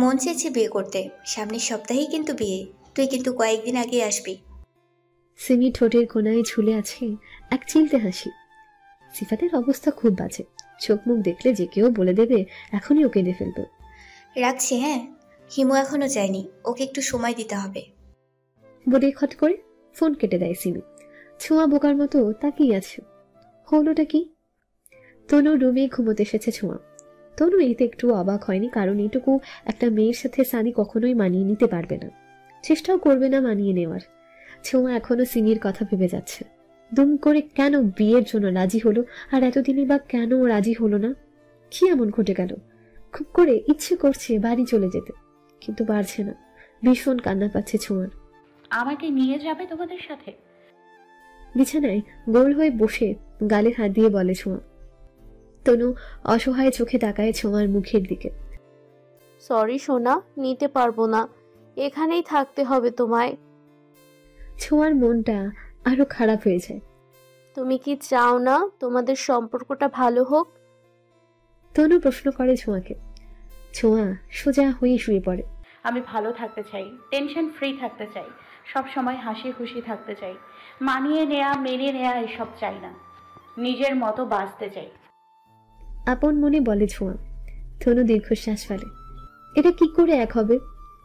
মন চেয়েছে বিয়ে করতে, সামনের সপ্তাহেই কিন্তু বিয়ে। তুই কিন্তু কয়েকদিন আগে আসবি। সিমি ঠোঁটের কোনায় ঝুলে আছে এক চিলতে হাসি। সিফাতের অবস্থা খুব বাজে, চোখ মুখ দেখলে যে কেউ বলে দেবে এখনই ও কেঁদে ফেলবে। রাখছি হ্যাঁ, হিমু এখনো যায়নি, ওকে একটু সময় দিতে হবে। বলে খট করে ফোন কেটে দেয় সিমি। ছোঁয়া বোকার মতো তাকিয়ে আছে। হলোটা কি? তনু রুমে ঘুমোতে এসেছে ছোঁয়া। তনু এতে একটু অবাক হয়নি, কারণ এইটুকু একটা মেয়ের সাথে সানি কখনোই মানিয়ে নিতে পারবে না, চেষ্টাও করবে না মানিয়ে নেওয়ার। ছোঁয়া এখনো সিমির কথা ভেবে যাচ্ছে। দুম করে কেন বিয়ের জন্য রাজি হলো, আর এতদিনই বা কেন রাজি হলো না? কি এমন ঘটে গেল? খুব করে ইচ্ছে করছে বাড়ি চলে যেতে, কিন্তু পারছে না। ভীষণ কান্না পাচ্ছে ছোঁয়ার। আমাকে নিয়ে যাবে তোমাদের সাথে? বিছানায় গোল হয়ে বসে গালে হাত দিয়ে বলে ছোঁয়া। তনু অসহায় চোখে তাকায় ছোঁয়ার মুখের দিকে। সরি সোনা, নিতে পারবো না, এখানেই থাকতে হবে তোমায়। ছোঁয়ার মনটা আরো খারাপ হয়ে যায়। তুমি কি চাও না তোমাদের সম্পর্কটা ভালো হোক? তনু প্রশ্ন করে ছোঁয়াকে। ছোঁয়া সোজা হয়ে শুয়ে পড়ে। আমি ভালো থাকতে চাই, টেনশন ফ্রি থাকতে চাই, সব সময় হাসি খুশি থাকতে চাই। মানিয়ে নেয়া মেনে নেয়া এসব চাই না, নিজের মতো বাঁচতে চাই। আপন মনে বলে ছোঁয়া। তনু দীর্ঘশ্বাস ফেলে। এটা কি করে এক হবে?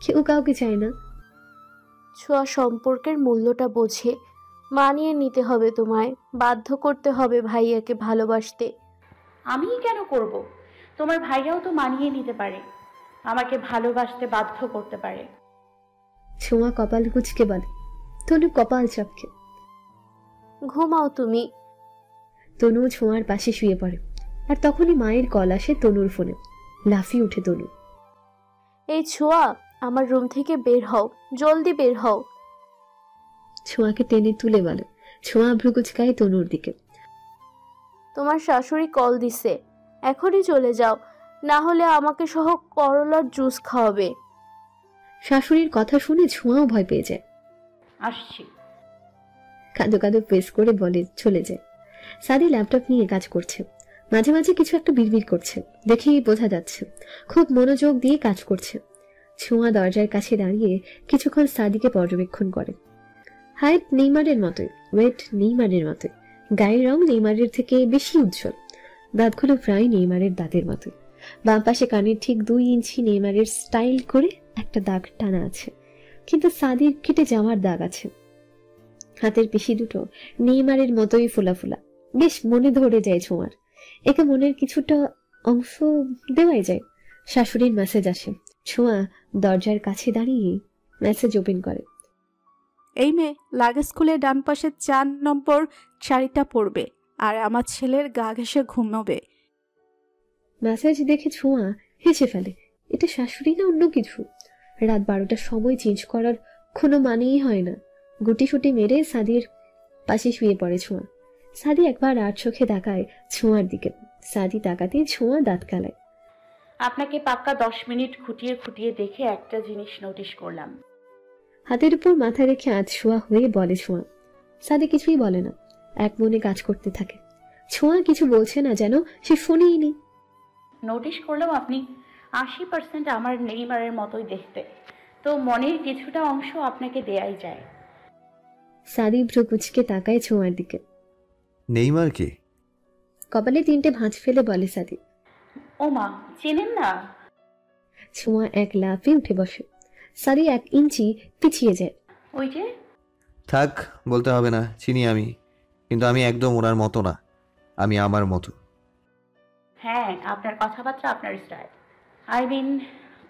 কেউ কাউকে চায় না। ছোঁয়া সম্পর্কের মূল্যটা বোঝে। মানিয়ে নিতে হবে তোমায়, বাধ্য করতে হবে ভাইয়াকে ভালোবাসতে। আমি কেন করব? তোমার ভাইয়াও তো মানিয়ে নিতে পারে, আমাকে ভালোবাসতে বাধ্য করতে পারে। ছোঁয়া কপাল কুঁচকে বলে। তনু কপাল চাপকে। ঘুমাও তুমি। তনু ছোঁয়ার পাশে শুয়ে পড়ে, আর তখনই মায়ের কল আসে তনুর ফোনে। লাফিয়ে উঠে তনু। এই ছোঁয়া, আমার রুম থেকে বের হও, জলদি বের হও। ছোঁয়াকে টেনে তুলে বলে। ছোঁয়া ভ্রু কুঁচকায় তনুর দিকে। তোমার শাশুড়ি কল দিছে, এখনই চলে যাও, না হলে আমাকে সহ করলার জুস খাওয়াবে। শাশুড়ির কথা শুনে ছোঁয়াও ভয় পেয়ে যায়। আসছি। কাঁদো কাঁদো প্রেস করে বলে চলে যায়। সাদি ল্যাপটপ নিয়ে কাজ করছে, মাঝে মাঝে কিছু একটা বিড়বিড় করছে, দেখেই বোঝা যাচ্ছে খুব মনোযোগ দিয়ে কাজ করছে। ছোঁয়া দরজার কাছে দাঁড়িয়ে কিছুক্ষণ সাদিকে পর্যবেক্ষণ করে। হাইট নেইমারের মতোই, ওয়েট নেইমারের মতোই, গায়ের রং নেইমারের থেকে বেশি উজ্জ্বল, দাঁতগুলো প্রায় নেইমারের দাঁতের মতোই। বাম পাশে কানের ঠিক 2 ইঞ্চি নেইমারের স্টাইল করে একটা দাগ টানা আছে, কিন্তু সাদির কেটে যাওয়ার দাগ আছে। হাতের পেশি দুটো নেইমারের মতোই ফোলা ফোলা, বেশ মনে ধরে যায় ছোঁয়ার। একে মনের কিছুটা অংশ দেওয়াই যায়। শাশুড়ির মেসেজ আসে। ছোঁয়া দরজার কাছে দাঁড়িয়ে মেসেজ ওপেন করে। এই মেয়ে, লাগেজ খুলে ডান পাশে 4 নম্বর শাড়িটা পরবে, আর আমার ছেলের গা ঘেঁষে ঘুমাবে। মেসেজ দেখে ছোঁয়া হেসে ফেলে। এটা শাশুড়ি না অন্য কিছু? রাত 12টার সময় চেঞ্জ করার কোনো মানেই হয় না। গুটি সুটি মেরে সাদির পাশে শুয়ে পড়ে ছোঁয়া। সাদি একবার আর চোখে তাকায় ছোঁয়ার দিকে। সাদি তাকাতে ছোঁয়া দাঁত কালায়। আপনাকে পাক্কা 10 মিনিট খুঁটিয়ে খুঁটিয়ে দেখে একটা জিনিস নোটিশ করলাম। হাতের উপর মাথা রেখে আধশোয়া হয়ে বলে ছোঁয়া। সাদি কিছুই বলে না, এক মনে কাজ করতে থাকে। ছোঁয়া কিছু বলছে না, যেন সে শোনেই নি। নোটিশ করলাম আপনি 80% আমার নেইমারের মতোই দেখতে, তো মনের কিছুটা অংশ আপনাকে দেয়াই যায়। সাদি ভ্রু কুচকে তাকায় ছোঁয়ার দিকে। নেইমার কে? কপালে 3টে ভাঁজ ফেলে বলে সাদি। ও মা, চেনেন না? ছোঁয়া এক লাফে উঠে বসে। সাদি 1 ইঞ্চি পিছিয়ে যায়। ওই যে। থাক, বলতে হবে না, চিনি আমি, কিন্তু আমি একদম ওনার মতো না, আমি আমার মতো। হ্যাঁ, আপনার কথাবার্তা, আপনার স্টাইল, আই মিন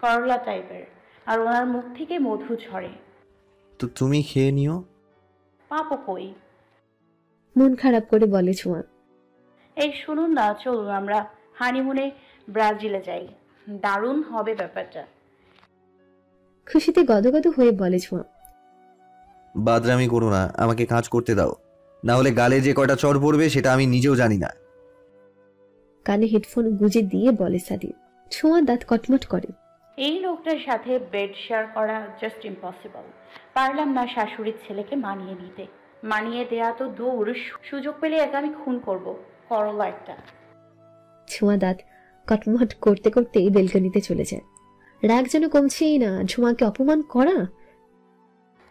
করলা টাইপের, আর ওনার মুখ থেকে মধু ঝরে। তো তুমি খেয়ে নিও। পাপো কই? মন খারাপ করে বলে ছোঁয়া। এই শুনুন না, চলুন আমরা হানিমুনে ব্রাজিলে যাই, দারুণ হবে ব্যাপারটা। খুশিতে গদগদ হয়ে বলে ছোঁয়া। বাদরামি করো না, আমাকে কাজ করতে দাও, না হলে গালে যে কয়টা চড় পড়বে সেটা আমি নিজেও জানি না। কানে হেডফোন গুজে দিয়ে বলে সাদি। ছোঁয়া দাঁত কটমট করে। এই লোকটার সাথে বেড শেয়ার করা জাস্ট ইম্পসিবল। পারলাম না শাশুড়ির ছেলেকে মানিয়ে নিতে। মানিয়ে দেয়া তো দূর, সুযোগ পেলে একে আমি খুন করব, করলা একটা। ছোঁয়া দাঁত কটমট করতে করতেই বেলকনিতে চলে যায়। রাগ যেন কমছেই না। ঝুমাকে অপমান করা।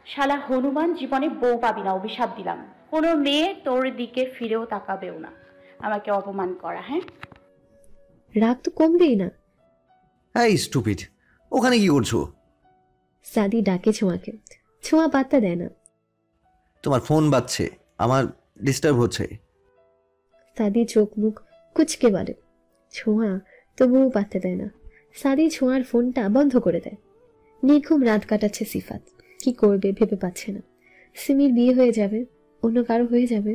শালা হনুমান, জীবনে বউ পাবি না, অভিশাপ দিলাম। কোনো মেয়ে তোর দিকে ফিরেও তাকাবেও না আমাকে অপমান করা। হ্যাঁ, রাগ তো কমবেই না। এই স্টুপিড, ওখানে কি করছো? সাদি ডাকে ছোঁয়াকে। ছোঁয়া পাত্তা দেয় না। তোমার ফোন বাজছে, আমার ডিস্টার্ব হচ্ছে। সাদি চোখ মুখ কুচকে বলে। ছোঁয়া তবুও পাত্তা দেয় না। সাদি ছোঁয়ার ফোনটা বন্ধ করে দেয়। নির্ঘুম রাত কাটাচ্ছে সিফাত। কি করবে ভেবে পাচ্ছে না। সিমির বিয়ে হয়ে যাবে, অন্য কারো হয়ে যাবে,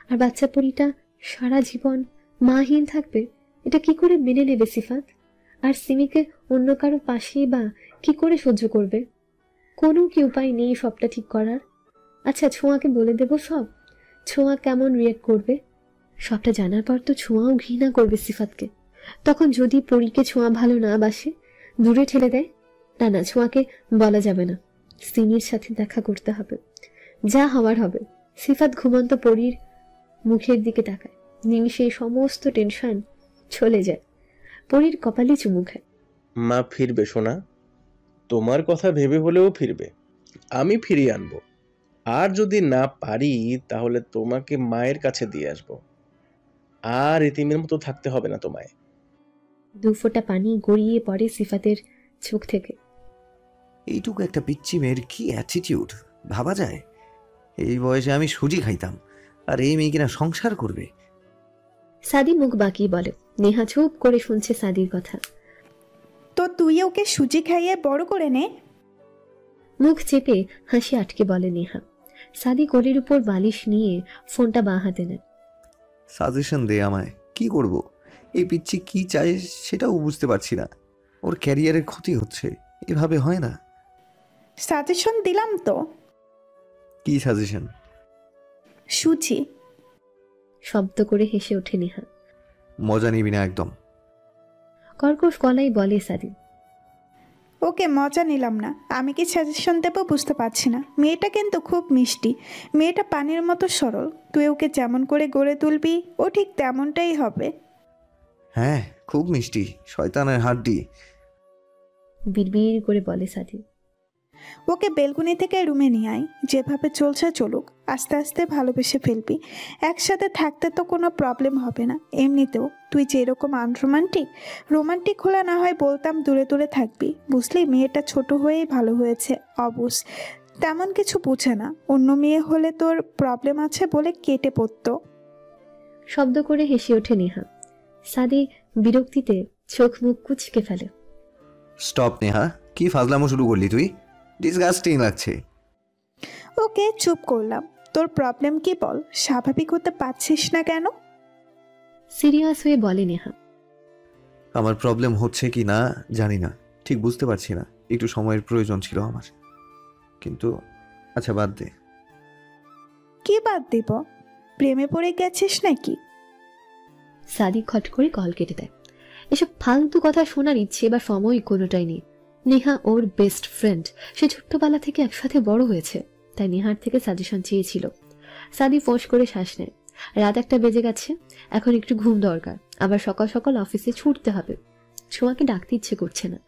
আর বাচ্চা পরিটা সারা জীবন মাহীন থাকবে। এটা কি করে মেনে নেবে সিফাত? আর সিমিকে অন্য কারো পাশেই বা কি করে সহ্য করবে? কোনো কি উপায় নেই সবটা ঠিক করার? আচ্ছা, ছোঁয়াকে বলে দেব সব। ছোঁয়া কেমন রিয়েক্ট করবে? সবটা জানার পর তো ছোঁয়াও ঘৃণা করবে সিফাতকে। তখন যদি পরীকে ছোঁয়া ভালো না বাসে, দূরে ঠেলে দেয়। না না, ছোঁয়াকে বলা যাবে না। সিমির সাথে দেখা করতে হবে, যা হওয়ার হবে। সিফাত ঘুমন্ত পরীর মুখের দিকে তাকায়। নিমিষে সমস্ত টেনশন চলে যায়। পরীর কপালে চুমু খায়। মা ফিরবে সোনা, তোমার কথা ভেবে হলেও ফিরবে। আমি ফিরিয়ে আনবো। আর যদি না পারি তাহলে তোমাকে মায়ের কাছে দিয়ে আসবো। আর এতিমের মতো থাকতে হবে না তোমায়। 2 ফোঁটা পানি গড়িয়ে পড়ে সিফাতের চোখ থেকে। এইটুকু একটা পিচ্চি মেয়ের কি অ্যাটিটিউড ভাবা যায়? এই বয়সে আমি সুজি খাইতাম, আর এই মেয়ে কিনা সংসার করবে। সাদি মুখ বাঁকিয়ে বলে। নেহা চুপ করে শুনছে সাদির কথা। তো তুই ওকে সুজি খাইয়ে বড় করে নে। মুখ চেপে হাসি আটকে বলে নেহা। সাদি কোলের উপর বালিশ নিয়ে ফোনটা বাঁ হাতে নেয়। সাজেশন দে আমায়, কি করব? এই পিচ্চি কি চায় সেটাও বুঝতে পারছি না। ওর ক্যারিয়ারের ক্ষতি হচ্ছে, এভাবে হয় না। সাজেশন দিলাম তো। কি সাজেশন? সুজি। শব্দ করে হেসে ওঠে নেহা। মজা নিবি না একদম। কর্কশ গলায় বলে সাদি। ওকে, মজা নিলাম না। আমি কি সাজেশন দেবো বুঝতে পারছি না। মেয়েটা কিন্তু খুব মিষ্টি। মেয়েটা পানির মতো সরল। তুই ওকে যেমন করে গড়ে তুলবি ও ঠিক তেমনটাই হবে। হ্যাঁ, খুব মিষ্টি, শয়তানের হাড্ডি। বিড়বিড় করে বলে সাদি। ওকে বেলকুনি থেকে রুমে নিয়ে আয়। যেভাবে চলছে চলুক, আস্তে আস্তে ভালোবেসে ফেলবি। একসাথে থাকতে তো কোনো প্রবলেম হবে না। এমনিতেও তুই যেরকম আনরোমান্টিক, রোমান্টিক হলে না হয় বলতাম দূরে দূরে থাকবি। বুঝলি, মেয়েটা ছোট হয়েই ভালো হয়েছে। অবশ্য তেমন কিছু বুঝে না। অন্য মেয়ে হলে তোর প্রবলেম আছে বলে কেটে পড়তো। শব্দ করে হেসে ওঠে নেহা। সাদি বিরক্তিতে চোখ মুখ কুচকে ফেলে। স্টপ নেহা, কি ফাজলামো শুরু করলি তুই? ডিসগাস্টিং লাগছে। ওকে, চুপ করলাম। তোর প্রবলেম কি বল? স্বাভাবিক হতে পারছিস না কেন? সিরিয়াস হয়ে বলে নেহা। আমার প্রবলেম হচ্ছে কি না জানি না, ঠিক বুঝতে পারছি না। একটু সময়ের প্রয়োজন ছিল আমার। কিন্তু আচ্ছা, বাদ দে। কি বাদ দিব? প্রেমে পড়ে গেছিস নাকি? সাদি খট করে কল কেটে দেয়। এসব ফালতু কথা শোনার ইচ্ছে বা সময় কোনোটাই নেই। নেহা ওর বেস্ট ফ্রেন্ড। সে ছোট্টবেলা থেকে একসাথে বড় হয়েছে, তাই নেহার থেকে সাজেশন চেয়েছিল। সাদি ফোঁস করে শ্বাস নেয়। রাত 1টা বেজে গেছে, এখন একটু ঘুম দরকার। আবার সকাল সকাল অফিসে ছুটতে হবে। ছোঁয়াকে ডাকতে ইচ্ছে করছে না।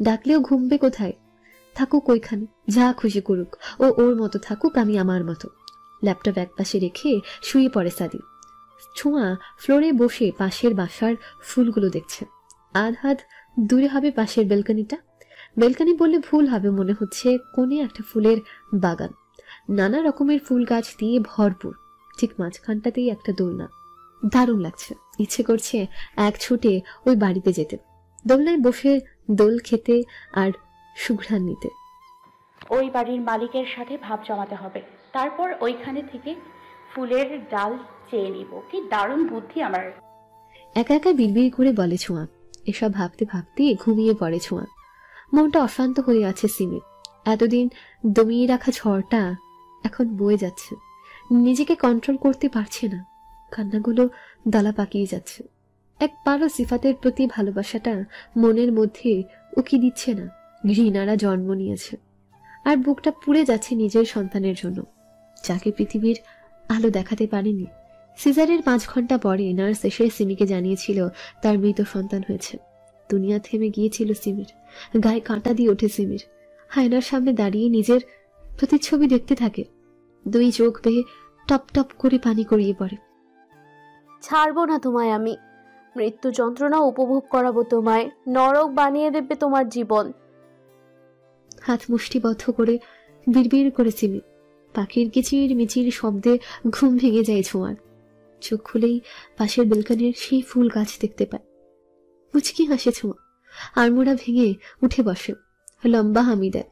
ডাকলেও ঘুমবে কোথায়? থাকুক ওইখানে, যা খুশি করুক। ও ওর মতো থাকুক, আমি আমার মতো। ল্যাপটপ একপাশে রেখে শুয়ে পড়ে সাদি। ছোঁয়া ফ্লোরে বসে পাশের বাসার ফুলগুলো দেখছে। আধ হাত দূরে হবে পাশের বেলকনিটা। বেলকনি বললে ভুল হবে, মনে হচ্ছে কোণে একটা ফুলের বাগান। নানা রকমের ফুল গাছ দিয়ে ভরপুর। ঠিক মাঝখানটাতেই একটা দোলনা। দারুণ লাগছে। ইচ্ছে করছে এক ছুটে ওই বাড়িতে যেতে, দোলনায় বসে দোল খেতে আর সুঘ্রাণ নিতে। ওই বাড়ির মালিকের সাথে ভাব জমাতে হবে, তারপর ওইখানে থেকে ফুলের ডাল চেয়ে নিব। কি দারুণ বুদ্ধি আমার। একা একা বিড়বিড় করে বলে ছোঁয়া। এসব ভাবতে ভাবতে ঘুমিয়ে পড়ে ছোঁয়া। মনটা অশান্ত হয়ে আছে সিমির। এতদিন দমিয়ে রাখা ঝড়টা এখন বয়ে যাচ্ছে। নিজেকে কন্ট্রোল করতে পারছে না। কান্নাগুলো দলা পাকিয়ে যাচ্ছে। একবারও সিফাতের প্রতি ভালোবাসাটা মনের মধ্যে উকি দিচ্ছে না। ঘৃণারা জন্ম নিয়েছে। আর বুকটা পুড়ে যাচ্ছে নিজের সন্তানের জন্য, যাকে পৃথিবীর আলো দেখাতে পারেনি। সিজারের 5 ঘন্টা পরে নার্স এসে সিমিকে জানিয়েছিল তার মৃত সন্তান হয়েছে। দুনিয়া থেমে গিয়েছিল সিমির। গায়ে কাঁটা দিয়ে ওঠে সিমির। আয়নার সামনে দাঁড়িয়ে নিজের প্রতিচ্ছবি দেখতে থাকে। দুই চোখ বেয়ে টপ টপ করে পানি গড়িয়ে পড়ে। ছাড়বো না তোমায় আমি, মৃত্যু যন্ত্রণা উপভোগ করাবো তোমায়, নরক বানিয়ে দেবে তোমার জীবন। হাত মুষ্টিবদ্ধ করে বিড়বিড় করে সিমি। পাখির কিচির মিচির শব্দে ঘুম ভেঙে যায় ছোঁয়ার। চোখ খুলেই পাশের বেলকানির সেই ফুল গাছ দেখতে পায়। মুচকি হাসে ছোঁয়া। আড়মোড়া ভেঙে উঠে বসে, লম্বা হামি দেয়।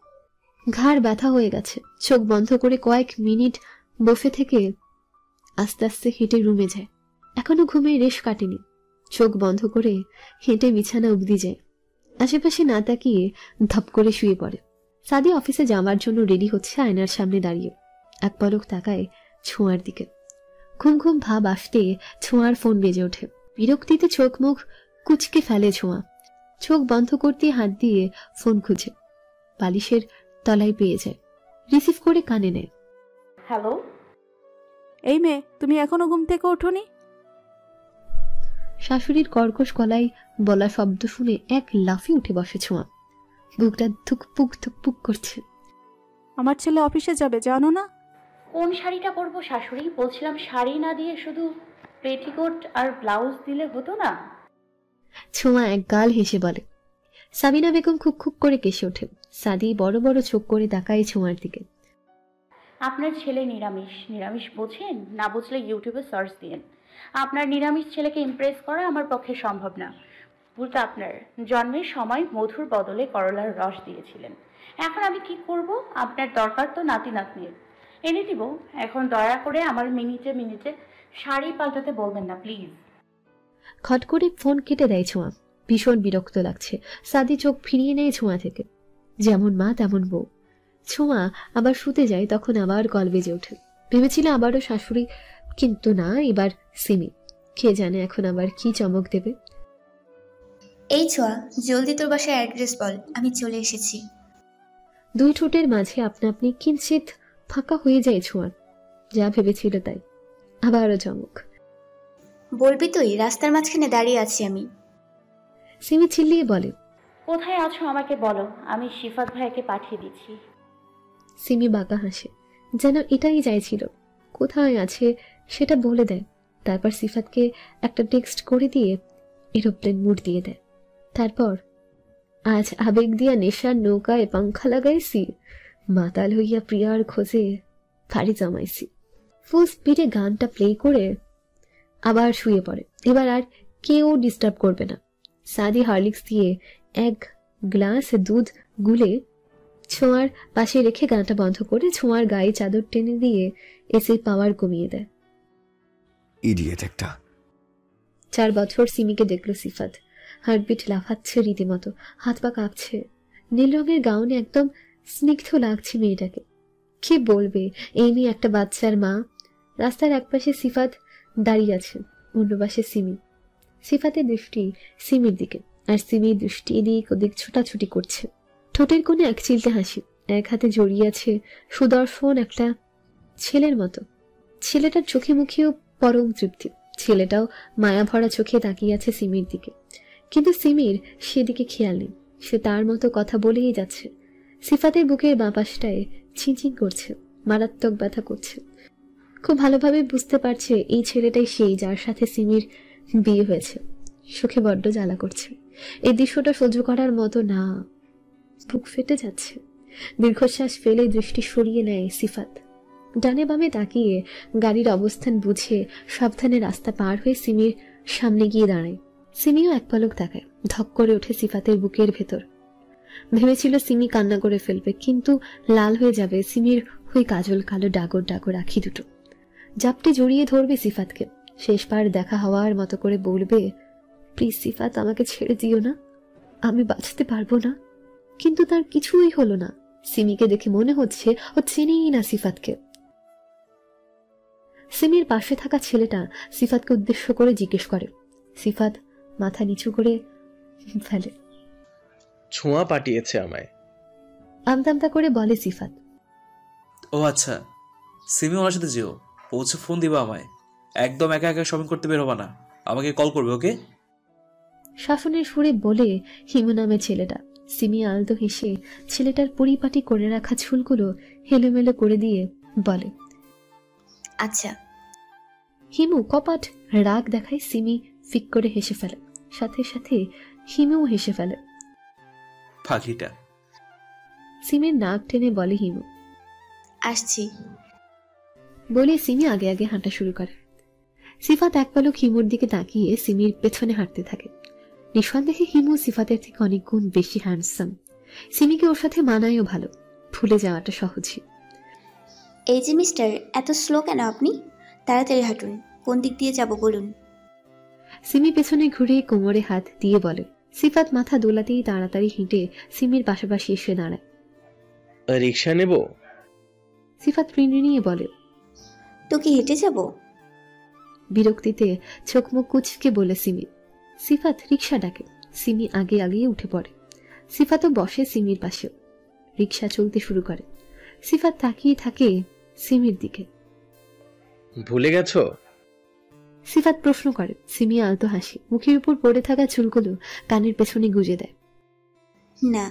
ঘাড় ব্যথা হয়ে গেছে। চোখ বন্ধ করে কয়েক মিনিট বসে থেকে আস্তে আস্তে হেঁটে রুমে যায়। এখনো ঘুমে রেশ কাটেনি। চোখ বন্ধ করে হেঁটে বিছানা অবধি যায়। আশেপাশে না তাকিয়ে ধপ করে শুয়ে পড়ে। সাদি অফিসে যাওয়ার জন্য রেডি হচ্ছে আয়নার সামনে দাঁড়িয়ে। এক পলক তাকায় ছোঁয়ার দিকে। ঘুম ঘুম ভাব আসতে ছোঁয়ার ফোন বেজে ওঠে। বিরক্তিতে চোখ মুখ কুচকে ফেলে ছোঁয়া। চোখ বন্ধ করতে হাত দিয়ে ফোন খুঁজে বালিশের তলায় পেয়ে যায়। রিসিভ করে কানে নেয়। হ্যালো। এই মেয়ে, তুমি এখনো ঘুম থেকে ওঠোনি? শাশুড়ির কর্কশ গলায় বলা শব্দ শুনে এক লাফে উঠে বসে ছোঁয়া। বুকটা ধুকপুক ধুকপুক করছে। আমার ছেলে অফিসে যাবে, জানো না? কোন শাড়িটা পরবো শাশুড়ি? বলছিলাম শাড়ি না দিয়ে শুধু পেটিকোট আর ব্লাউজ দিলে হতো না? ছোঁয়া এক গাল হেসে বলে। সাবিনা বেগম খুক খুক করে কেসে ওঠে। সাদি বড় বড় চোখ করে তাকায় ছোঁয়ার দিকে। আপনার ছেলে নিরামিষ। নিরামিষ বোঝেন? না বুঝলে ইউটিউবে সার্চ দিন। আপনার নিরামিষ ছেলেকে ইমপ্রেস করা আমার পক্ষে সম্ভব না। ভুলটা আপনার। জন্মের সময় মধুর বদলে করলার রস দিয়েছিলেন। এখন আমি কি করব? আপনার দরকার তো নাতি নাতনির, এনে দিব। এখন দয়া করে আমার মিনিটে মিনিটে শাড়ি পাল্টাতে বলবেন না প্লিজ। খট করে ফোন কেটে দেয় ছোঁয়া। ভীষণ বিরক্ত লাগছে। সাদি চোখ ফিরিয়ে নেয় ছোঁয়া থেকে। যেমন মা তেমন বউ। ছোঁয়া আবার শুতে যায়, তখন আবার কল বেজে ওঠে। ভেবেছিল আবারও শাশুড়ি, কিন্তু না, এবার সিমি। কে জানে এখন আবার কি চমক দেবে। এই ছোঁয়া, জলদি তোর বাসায় অ্যাড্রেস বল, আমি চলে এসেছি। দুই ঠোঁটের মাঝে আপনা আপনি কিঞ্চিত ফাঁকা হয়ে যায় ছোঁয়ার। যা ভেবেছিল তাই, আবারও চমক। বলবি তুই? রাস্তার মাঝখানে দাঁড়িয়ে আছি আমি। সিমি চিল্লিয়ে বলে। কোথায় আছো আমাকে বলো, আমি শিফাত ভাইকে পাঠিয়ে দিচ্ছি। সিমি বাঁকা হাসে, যেন এটাই চাইছিল। কোথায় আছে সেটা বলে দেয়। তারপর সিফাতকে একটা টেক্সট করে দিয়ে এরোপ্লেন মুড দিয়ে দেয়। তারপর, আজ আবেগ দিয়া নেশার নৌকায় পাংখা লাগাইছি, মাতাল হইয়া প্রিয়ার খোঁজে ফাড়ি জমাইছি। ফুল স্পিডে গানটা প্লে করে আবার শুয়ে পড়ে। এবার আর কেউ ডিস্টার্ব করবে না। সাদি হরলিক্স দিয়ে এক গ্লাস দুধ গুলে ছোঁয়ার পাশে রেখে গানটা বন্ধ করে ছোঁয়ার গায়ে চাদর টেনে দিয়ে এসির পাওয়ার কমিয়ে দেয়। ইডিয়েট একটা। 4 বছর সিমিকে দেখলো সিফাত। হার্টবিট লাফাচ্ছে রীতিমতো, হাত পা কাঁপছে। নীল রঙের গাউনে একদম স্নিগ্ধ লাগছে মেয়েটাকে। কি বলবে এই নিয়ে একটা বাচ্চার মা। রাস্তার একপাশে সিফাত দাঁড়িয়ে আছে, অন্য পাশে সিমি। সিফাতের দৃষ্টি সিমির দিকে, আর সিমির দৃষ্টি এদিক ওদিক ছোটাছুটি করছে। ঠোঁটের কোণে এক চিলতে হাসি, এক হাতে জড়িয়ে আছে সুদর্শন একটা ছেলের মতো। ছেলেটার চোখে মুখেও পরম তৃপ্তি। ছেলেটাও মায়া ভরা চোখে তাকিয়ে আছে সিমির দিকে, কিন্তু সিমির সেদিকে খেয়াল নেই। সে তার মতো কথা বলেই যাচ্ছে। সিফাতের বুকের বাঁ পাশটায় চিনচিন করছে, মারাত্মক ব্যথা করছে। খুব ভালোভাবে বুঝতে পারছে এই ছেলেটাই সেই যার সাথে সিমির বিয়ে হয়েছে। চোখে বড্ড জ্বালা করছে। এই দৃশ্যটা সহ্য করার মতো না। বুক ফেটে যাচ্ছে। দীর্ঘশ্বাস ফেলে দৃষ্টি সরিয়ে নেয় সিফাত। ডানে বামে তাকিয়ে গাড়ির অবস্থান বুঝে সাবধানে রাস্তা পার হয়ে সিমির সামনে গিয়ে দাঁড়ায়। সিমিও এক পলক তাকায়। ধক করে ওঠে সিফাতের বুকের ভেতর। ভেবেছিল সিমি কান্না করে ফেলবে, কিন্তু লাল হয়ে যাবে সিমির ওই কাজল কালো ডাগর ডাগর আঁখি দুটো। জাপটে জড়িয়ে ধরবে সিফাতকে। শেষবার দেখা হওয়ার মতো করে বলবে, প্লিজ সিফাত, আমাকে ছেড়ে দিও না, আমি বাঁচতে পারবো না। কিন্তু তার কিছুই হলো না। সিমিকে দেখে মনে হচ্ছে ও চেনেই না সিফাতকে। সিমির পাশে থাকা ছেলেটা সিফাতকে উদ্দেশ্য করে জিজ্ঞেস করে। সিফাত মাথা নিচু করে ফেলে। ছোঁয়া পাঠিয়েছে আমায়। আমতামতা করে বলে সিফাত। ও আচ্ছা, সিমি ওনার সাথে যেও, পৌঁছে ফোন দিবা আমায়। একদম একা একা শপিং করতে বের হবা না, আমাকে কল করবে, ওকে? শাসনের সুরে বলে হিমু নামে ছেলেটা। সিমি আলতো হেসে ছেলেটার পরিপাটি করে রাখা চুলগুলো হেলোমেলো করে দিয়ে বলে, আচ্ছা। হিমু কপাট রাগ দেখায়। সিমি ফিক করে হেসে ফেলে, সাথে সাথে হিমুও হেসে ফেলে। পাগলিটা। সিমির নাক টেনে বলে হিমু। আসছি। বলে সিমি আগে আগে হাঁটা শুরু করে। সিফাত এক পলক হিমুর দিকে তাকিয়ে সিমির পেছনে হাঁটতে থাকে। নিঃসন্দেহে হিমু সিফাতের থেকে অনেক গুণ বেশি হ্যান্ডসাম। সিমিকে ওর সাথে মানায়ও ভালো, ভুলে যাওয়াটা সহজই। এই যে মিস্টার, এত স্লো কেন আপনি? তাড়াতাড়ি হাঁটুন। কোন দিক দিয়ে যাব বলুন? সিমি পেছনে ঘুরে কোমরে হাত দিয়ে বলে। সিফাত মাথা দোলাতেই তাড়াতাড়ি হেঁটে সিমির পাশাপাশি এসে দাঁড়ায়। রিক্সা নেব? সিফাত নিয়ে বলে। তো কি হেঁটে যাব? বিরক্তিতে চোখ মুখ কুচকে বলে সিমি। সিফাত রিক্সা ডাকে। সিমি আগে আগে উঠে পড়ে। সিফাতও বসে সিমির পাশে। রিক্সা চলতে শুরু করে। সিফাত তাকিয়ে থাকে সিমির দিকে। ভুলে গেছো? সিফাত প্রশ্ন করে। সিমি আলতো হাসি, মুখের উপর পড়ে থাকা চুলগুলো কানের পেছনে গুজে দেয়। না।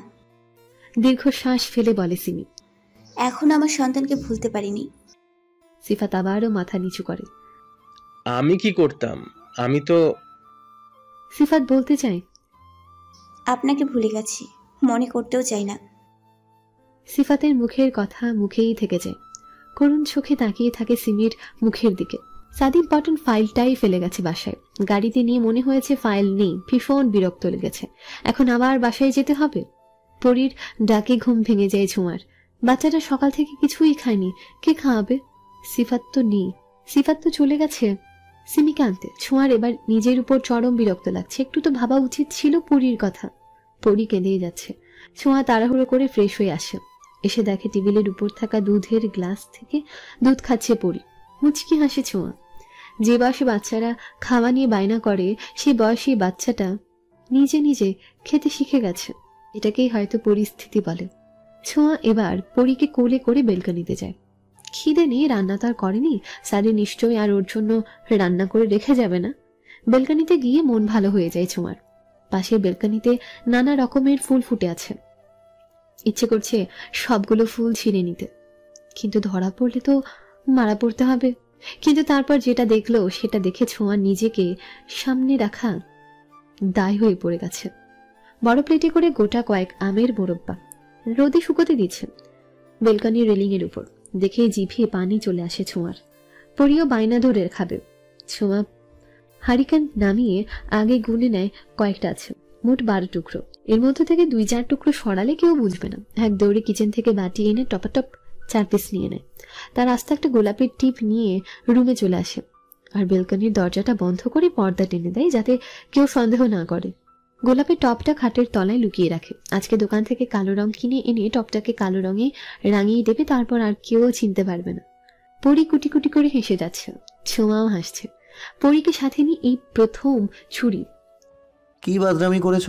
দীর্ঘ শ্বাস ফেলে বলে সিমি। এখন আমার সন্তানকে ভুলতে পারিনি। সিফাত আবারও মাথা নিচু করে। আমি কি করতাম? আমি তো। সিফাত বলতে চায়, আপনাকে ভুলে গেছি, মনে করতেও চাই না। সিফাতের মুখের কথা মুখেই থেকে যায়। করুণ চোখে তাকিয়ে থাকে সিমির মুখের দিকে। সাদির বাটন ফাইলটাই ফেলে গেছে বাসায়। গাড়িতে নিয়ে মনে হয়েছে ফাইল নেই। ভীষণ বিরক্ত লেগেছে। এখন আবার বাসায় যেতে হবে। পরীর ডাকে ঘুম ভেঙে যায় ঝুমার। বাচ্চাটা সকাল থেকে কিছুই খায়নি, কে খাওয়াবে? সিফাত তো নেই, সিফাত তো চলে গেছে সিমিকে আনতে। ছোঁয়ার এবার নিজের উপর চরম বিরক্ত লাগছে। একটু তো ভাবা উচিত ছিল পরীর কথা। পরী কেঁদেই যাচ্ছে। ছোঁয়া তাড়াহুড়ো করে ফ্রেশ হয়ে আসে। এসে দেখে টেবিলের উপর থাকা দুধের গ্লাস থেকে দুধ খাচ্ছে পরী। মুচকি হাসে ছোঁয়া। যে বয়সে বাচ্চারা খাওয়া নিয়ে বায়না করে, সেই বয়সী বাচ্চাটা নিজে নিজে খেতে শিখে গেছে। এটাকেই হয়তো পরিস্থিতি বলে। ছোঁয়া এবার পরীকে কোলে করে বেলকনিতে যায়। খিদে নেই, রান্না তো আর করেনি। সারি নিশ্চয়ই আর ওর জন্য রান্না করে রেখে যাবে না। বেলকনিতে গিয়ে মন ভালো হয়ে যায় ছোঁয়ার। পাশের বেলকনিতে নানা রকমের ফুল ফুটে আছে। ইচ্ছে করছে সবগুলো ফুল ছিঁড়ে নিতে, কিন্তু ধরা পড়লে তো মারা পড়তে হবে। কিন্তু তারপর যেটা দেখলো সেটা দেখে ছোঁয়া নিজেকে সামনে রাখা দায় হয়ে পড়ে গেছে। বড় প্লেটে করে গোটা কয়েক আমের মোরব্বা রোদে শুকোতে দিচ্ছে বেলকনির রেলিং এর উপর। দেখে জিভে পানি চলে আসে ছোঁয়ার। পরিও বায়না ধরে খাবে। ছোঁয়া হারিকেন নামিয়ে আগে গুনে নেয় কয়েকটা আছে, মোট 12 টুকরো। এর মধ্যে থেকে 2-4 টুকরো সরালে কেউ বুঝবে না। এক দৌড়ে কিচেন থেকে বাটি এনে টপাটপ 4 পিস নিয়ে নেয়। তার আস্তে একটা গোলাপের টিপ নিয়ে রুমে চলে আসে আর বেলকনির দরজাটা বন্ধ করে পর্দা টেনে দেয় যাতে কেউ সন্দেহ না করে। গোলাপের টপটা খাটের তলায় লুকিয়ে রাখে। আজকে দোকান থেকে কালো রং কিনে এনে টপটাকে কালো রঙে রাঙিয়ে দেবে, তারপর আর কেউ চিনতে পারবে না। পরি কুটি কুটি করে হেসে যাচ্ছে, ছোঁয়াও হাসছে। পরীকে সাথে নিয়ে এই প্রথম ছুরি। কি বাদরামি করেছ?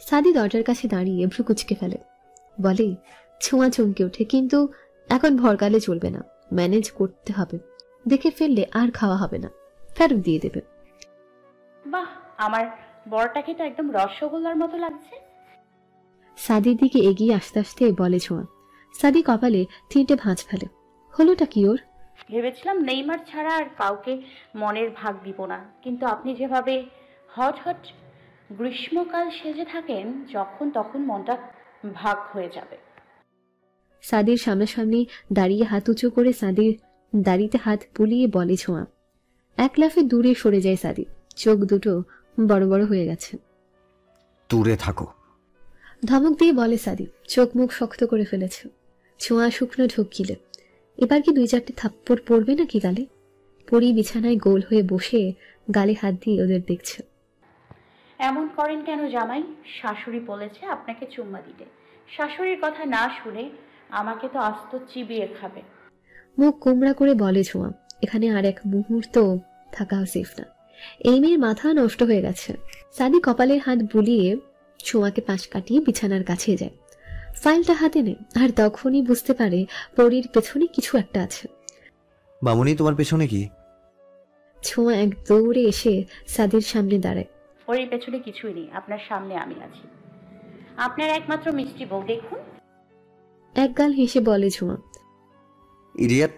সাদি দরজার কাছে দাঁড়িয়ে ভ্রু কুচকে ফেলে, বলে। ছোঁয়া চমকে ওঠে, কিন্তু এখন ভরকালে চলবে না, ম্যানেজ করতে হবে। দেখে ফেললে আর খাওয়া হবে না, ফেরত দিয়ে দেবে। বাহ, আমার বড়টাকে তো একদম রসগোল্লার মতো লাগছে। সাদির দিকে এগিয়ে আসতে আসতে বলে ছোঁয়া। সাদি কপালে 3টে ভাঁজ ফেলে। হলোটা কি ওর? ভেবেছিলাম নেইমার ছাড়া আর কাউকে মনের ভাগ দিব না, কিন্তু আপনি যেভাবে হট হট গ্রীষ্মকাল সেজে থাকেন, যখন তখন মনটা ভাগ হয়ে যাবে। সাদির সামনাসামনি দাঁড়িয়ে হাত উঁচু করে সাদির দাড়িতে হাত বুলিয়ে বলে ছোঁয়া। এক লাফে দূরে সরে যায় সাদি। চোখ দুটো বড় বড় হয়ে গেছে। দূরে থাকো, ধমক দিয়ে বলে সাদি। চোখ মুখ শক্ত করে ফেলেছে। ছোঁয়া শুকনো ঢোক গিলে। এবার কি 2-4টে থাপ্পড় পড়বে নাকি গালে? পরি বিছানায় গোল হয়ে বসে গালে হাত দিয়ে ওদের দেখছে। এমন করেন কেন জামাই? শাশুড়ি বলেছে আপনাকে চুম্মা দিতে। শাশুড়ির কথা না শুনে আমাকে তো আস্ত চিবিয়ে খাবে। মুখ কুমড়া করে বলে ছোঁয়া। এখানে আর এক মুহূর্ত থাকা সেফ না। এই মেয়ের মাথা নষ্ট হয়ে গেছে। সাদি কপালের হাত বুলিয়ে ছোঁয়াকে পাশ কাটিয়ে বিছানার কাছে যায়। ফাইলটা হাতে নেয় আর তখনই বুঝতে পারে পরীর পেছনে কিছু একটা আছে। মামুনি, তোমার পেছনে কি? ছোঁয়া এক দৌড়ে এসে সাদির সামনে দাঁড়ায়। ওর এই পেছনে কিছুই নেই, আপনার সামনে আমি আছি, আপনার একমাত্র মিষ্টি বউ, দেখুন। একগাল হেসে বলে ঝুমা। ইডিয়েট।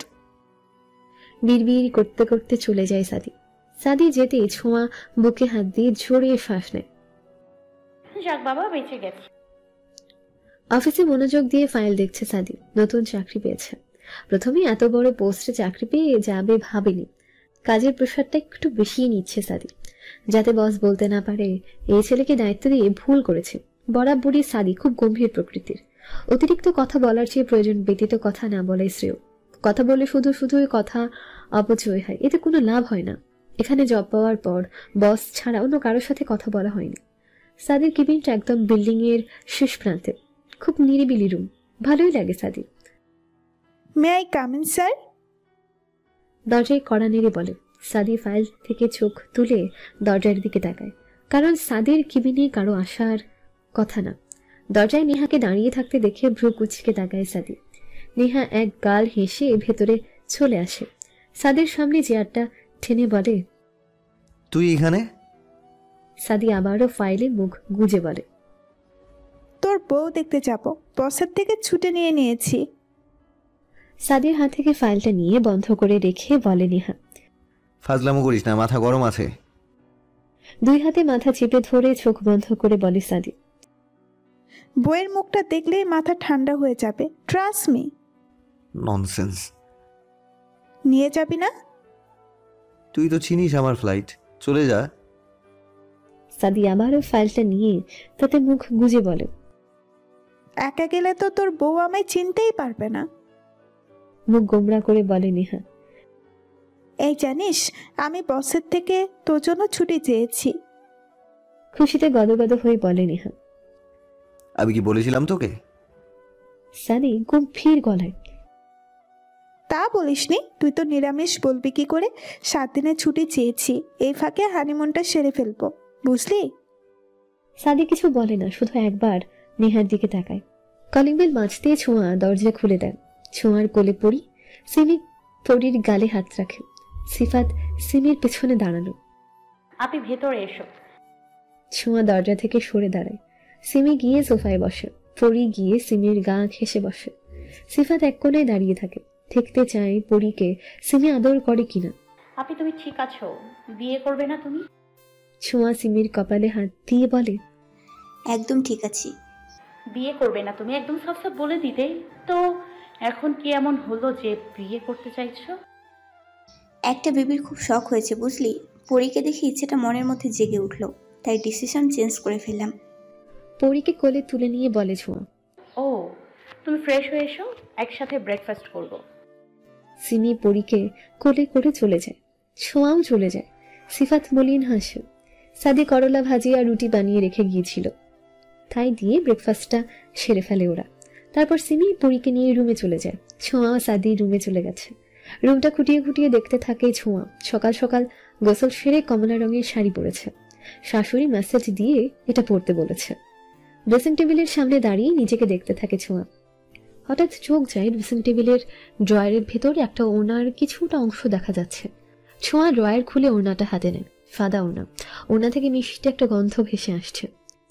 বিড়বিড় করতে করতে চলে যায় সাদি। সাদি যেতেই ছোঁয়া বুকে হাত দিয়ে জড়িয়ে শ্বাস নেয়। যাক বাবা, বেঁচে গেছে। অফিসে মনোযোগ দিয়ে ফাইল দেখছে সাদি। নতুন চাকরি পেয়েছে। প্রথমে এত বড় পোস্টে চাকরি পেয়ে যাবে ভাবেনি। কাজের প্রেশারটা একটু বেশিই নিচ্ছে সাদি, যাতে বস বলতে না পারে এই ছেলেকে দায়িত্ব দিয়ে ভুল করেছে। বরাবরই সাদি খুব গম্ভীর প্রকৃতির। অতিরিক্ত কথা বলার চেয়ে প্রয়োজন ব্যতীত কথা না বলাই শ্রেয়। কথা বলে শুধুই কথা অপচয় হয়, এতে কোনো লাভ হয় না। এখানে জব পাওয়ার পর বস ছাড়া অন্য কারোর সাথে কথা বলা হয়নি। সাদির কেবিনটা একদম বিল্ডিং এর শেষ প্রান্তে, খুব নিরিবিলি রুম। ভালোই লাগে সাদি। May I come in sir? দরজায় কড়া নেড়ে বলে। সাদি ফাইল থেকে চোখ তুলে দরজার দিকে তাকায়, কারণ সাদির কেবিনে কারো আসার কথা না। দরজায় নেহাকে দাঁড়িয়ে থাকতে দেখে ভ্রু কুচকে তাকায় সাদি। নেহা এক গাল হেসে ভেতরে চলে আসে। সাদির সামনে চেয়ারটা টেনে বলে, তুই এখানে? সাদি আবারও ফাইলে মুখ গুজে বলে, তোর বউ দেখতে যাব, বসের থেকে ছুটে নিয়েছি। সাদির হাত থেকে ফাইলটা নিয়ে বন্ধ করে রেখে বলে নেহা, ফাজলামো করিস না, মাথা গরম আছে। দুই হাতে মাথা চেপে ধরে চোখ বন্ধ করে বলে সাদি, বইয়ের মুখটা দেখলেই মাথা ঠান্ডা হয়ে যাবে, ট্রাস্ট মি। ননসেন্স। নিয়ে যাবি না? তুই তো চিনিস আমার ফ্লাইট, চলে যা। সাদি আবারও ফাইলটা নিয়ে তাতে মুখ গুজে বলে, একা গেলে তো তোর বউ আমায় চিনতেই পারবে না। মুখ গোমরা করে বলে নেহা, এই জানিস, আমি বসের থেকে তোর জন্য ছুটি চেয়েছি। খুশিতে গদগদ হয়ে বলে নেহা। আমি কি বলেছিলাম তোকে? সাদি গম্ভীর গলায়, তা বলিসনি, তুই তো নিরামিষ বলবি কি করে? 7 দিনের ছুটি চেয়েছি, এই ফাঁকে হানিমুনটা সেরে ফেলবো, বুঝলি? সাদি কিছু বলে না, শুধু একবার নেহার দিকে তাকায়। কলিং বেল বাজতে ছোঁয়া দরজা খুলে দেয়। ছোঁয়ার কোলে পড়ি। সিমি পরির গালে হাত রাখে। সিফাত সিমির পেছনে দাঁড়ানো। আপনি ভেতরে এসো। ছোঁয়া দরজা থেকে সরে দাঁড়ায়। সিমি গিয়ে সোফায় বসে। পরি গিয়ে সিমির গা ঘেঁষে বসে। সিফাত এক কোণায় দাঁড়িয়ে থাকে, দেখতে চায় পরীকে সিমি আদর করে কিনা। আপনি তুমি ঠিক আছো? বিয়ে করবে না তুমি? ছোঁয়া সিমির কপালে হাত দিয়ে বলে, একদম ঠিক আছি। বিয়ে করবে না তুমি? একদম সব বলে দিতে তো। এখন কি এমন হলো যে বিয়ে করতে চাইছো? একটা বেবির খুব শখ হয়েছে বুঝলি, পরীকে দেখে ইচ্ছেটা মনের মধ্যে জেগে উঠলো, তাই ডিসিশন চেঞ্জ করে ফেললাম। পরীকে কোলে তুলে নিয়ে বলে ছোঁয়া, ও তুমি ফ্রেশ হয়ে এসো, একসাথে ব্রেকফাস্ট করব। সিমি পরীকে কোলে করে চলে যায়। ছোঁয়াও চলে যায়। সিফাত মলিন হাসে। সাদি করলা ভাজি আর রুটি বানিয়ে রেখে গিয়েছিল, তাই দিয়ে ব্রেকফাস্টটা সেরে ফেলে ওরা। তারপর সিমি পরীকে নিয়ে রুমে চলে যায়। ছোঁয়া সাদি রুমে চলে গেছে। রুমটা খুঁটিয়ে খুঁটিয়ে দেখতে থাকে ছোঁয়া। সকাল সকাল গোসল সেরে কমলা রঙের শাড়ি পরেছে। শাশুড়ি মেসেজ দিয়ে এটা পরতে বলেছে। ড্রেসিং টেবিলের সামনে দাঁড়িয়ে নিজেকে দেখতে থাকে ছোঁয়া। হঠাৎ চোখ যায় ড্রেসিং টেবিলের ড্রয়ারের ভেতরে একটা ওড়নার কিছুটা অংশ দেখা যাচ্ছে। ছোঁয়া ড্রয়ার খুলে ওড়নাটা হাতে নেয়। সাদা ওড়না। ওড়না থেকে মিষ্টি একটা গন্ধ ভেসে আসছে।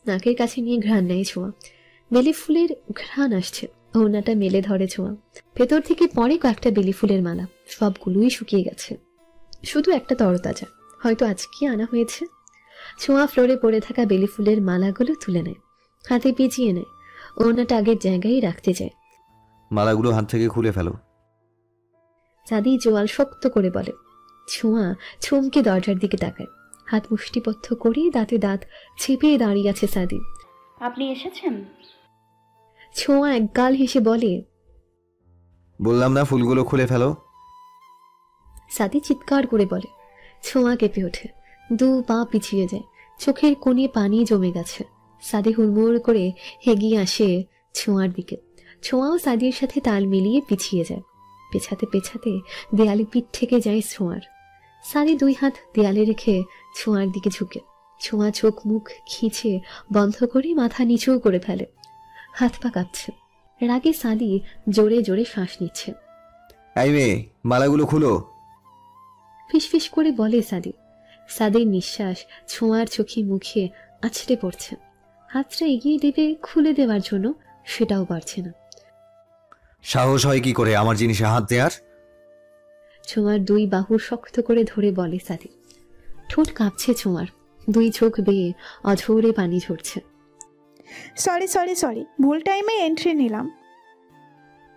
নাকের কাছে নিয়ে ঘ্রাণ নেয় ছোঁয়া। বেলি ফুলের ঘ্রাণ আসছে। ওড়নাটা মেলে ধরে ছোঁয়া। ভেতর থেকে পরে কয়েকটা বেলি ফুলের মালা, সবগুলোই শুকিয়ে গেছে, শুধু একটা তরতাজা, হয়তো আজকে আনা হয়েছে। ছোঁয়া ফ্লোরে পড়ে থাকা বেলি ফুলের মালাগুলো তুলে নেয়, হাতে পেঁচিয়ে নেয়। ওড়নাটা আগের জায়গায় রাখতে যায়। মালাগুলো হাত থেকে খুলে ফেলো। সাদি জোয়াল শক্ত করে বলে। ছোঁয়া চমকে দরজার দিকে তাকায়। হাত মুষ্টিবদ্ধ করে দাঁতে দাঁত চেপে দাঁড়িয়ে আছে সাদি। আপনি এসেছেন? ছোঁয়া এক গাল হেসে বলে, বললাম না ফুলগুলো খুলে ফেলো। সাদি চিৎকার করে বলে। ছোঁয়া কেঁপে ওঠে, 2 পা পিছিয়ে যায়, চোখের কোণে পানি জমে গেছে। সাদি হুড়মুড় করে এগিয়ে আসে ছোঁয়ার দিকে। ছোঁয়াও সাদির সাথে তাল মিলিয়ে পিছিয়ে যায়। পেছাতে পেছাতে দেয়ালে পিঠ থেকে যায় ছোঁয়ার। সাদি 2 হাত দেয়ালে রেখে ছোঁয়ার দিকে ঝুঁকে। ছোঁয়া চোখ মুখ খিঁচে বন্ধ করে মাথা নিচু করে ফেলে। হাত পা কাঁপছে। রাগে সাদি জোরে জোরে শ্বাস নিচ্ছে। এই মেয়ে, মালাগুলো খুলো। ফিসফিস করে বলে সাদি। সাদির নিঃশ্বাস ছোঁয়ার চোখে মুখে আছড়ে পড়ছে। হাতটা এগিয়ে দেবে খুলে দেওয়ার জন্য, সেটাও পারছে না। সাহস হয় কি করে আমার জিনিসে হাত দেওয়ার? ছোঁয়ার দুই বাহু শক্ত করে ধরে বলে সাদি। ঠোঁট কাঁপছে ছোঁয়ার, দুই চোখ বেয়ে অঝোরে পানি ঝরছে। সরি সরি সরি, ভুল টাইমে এন্ট্রি নিলাম।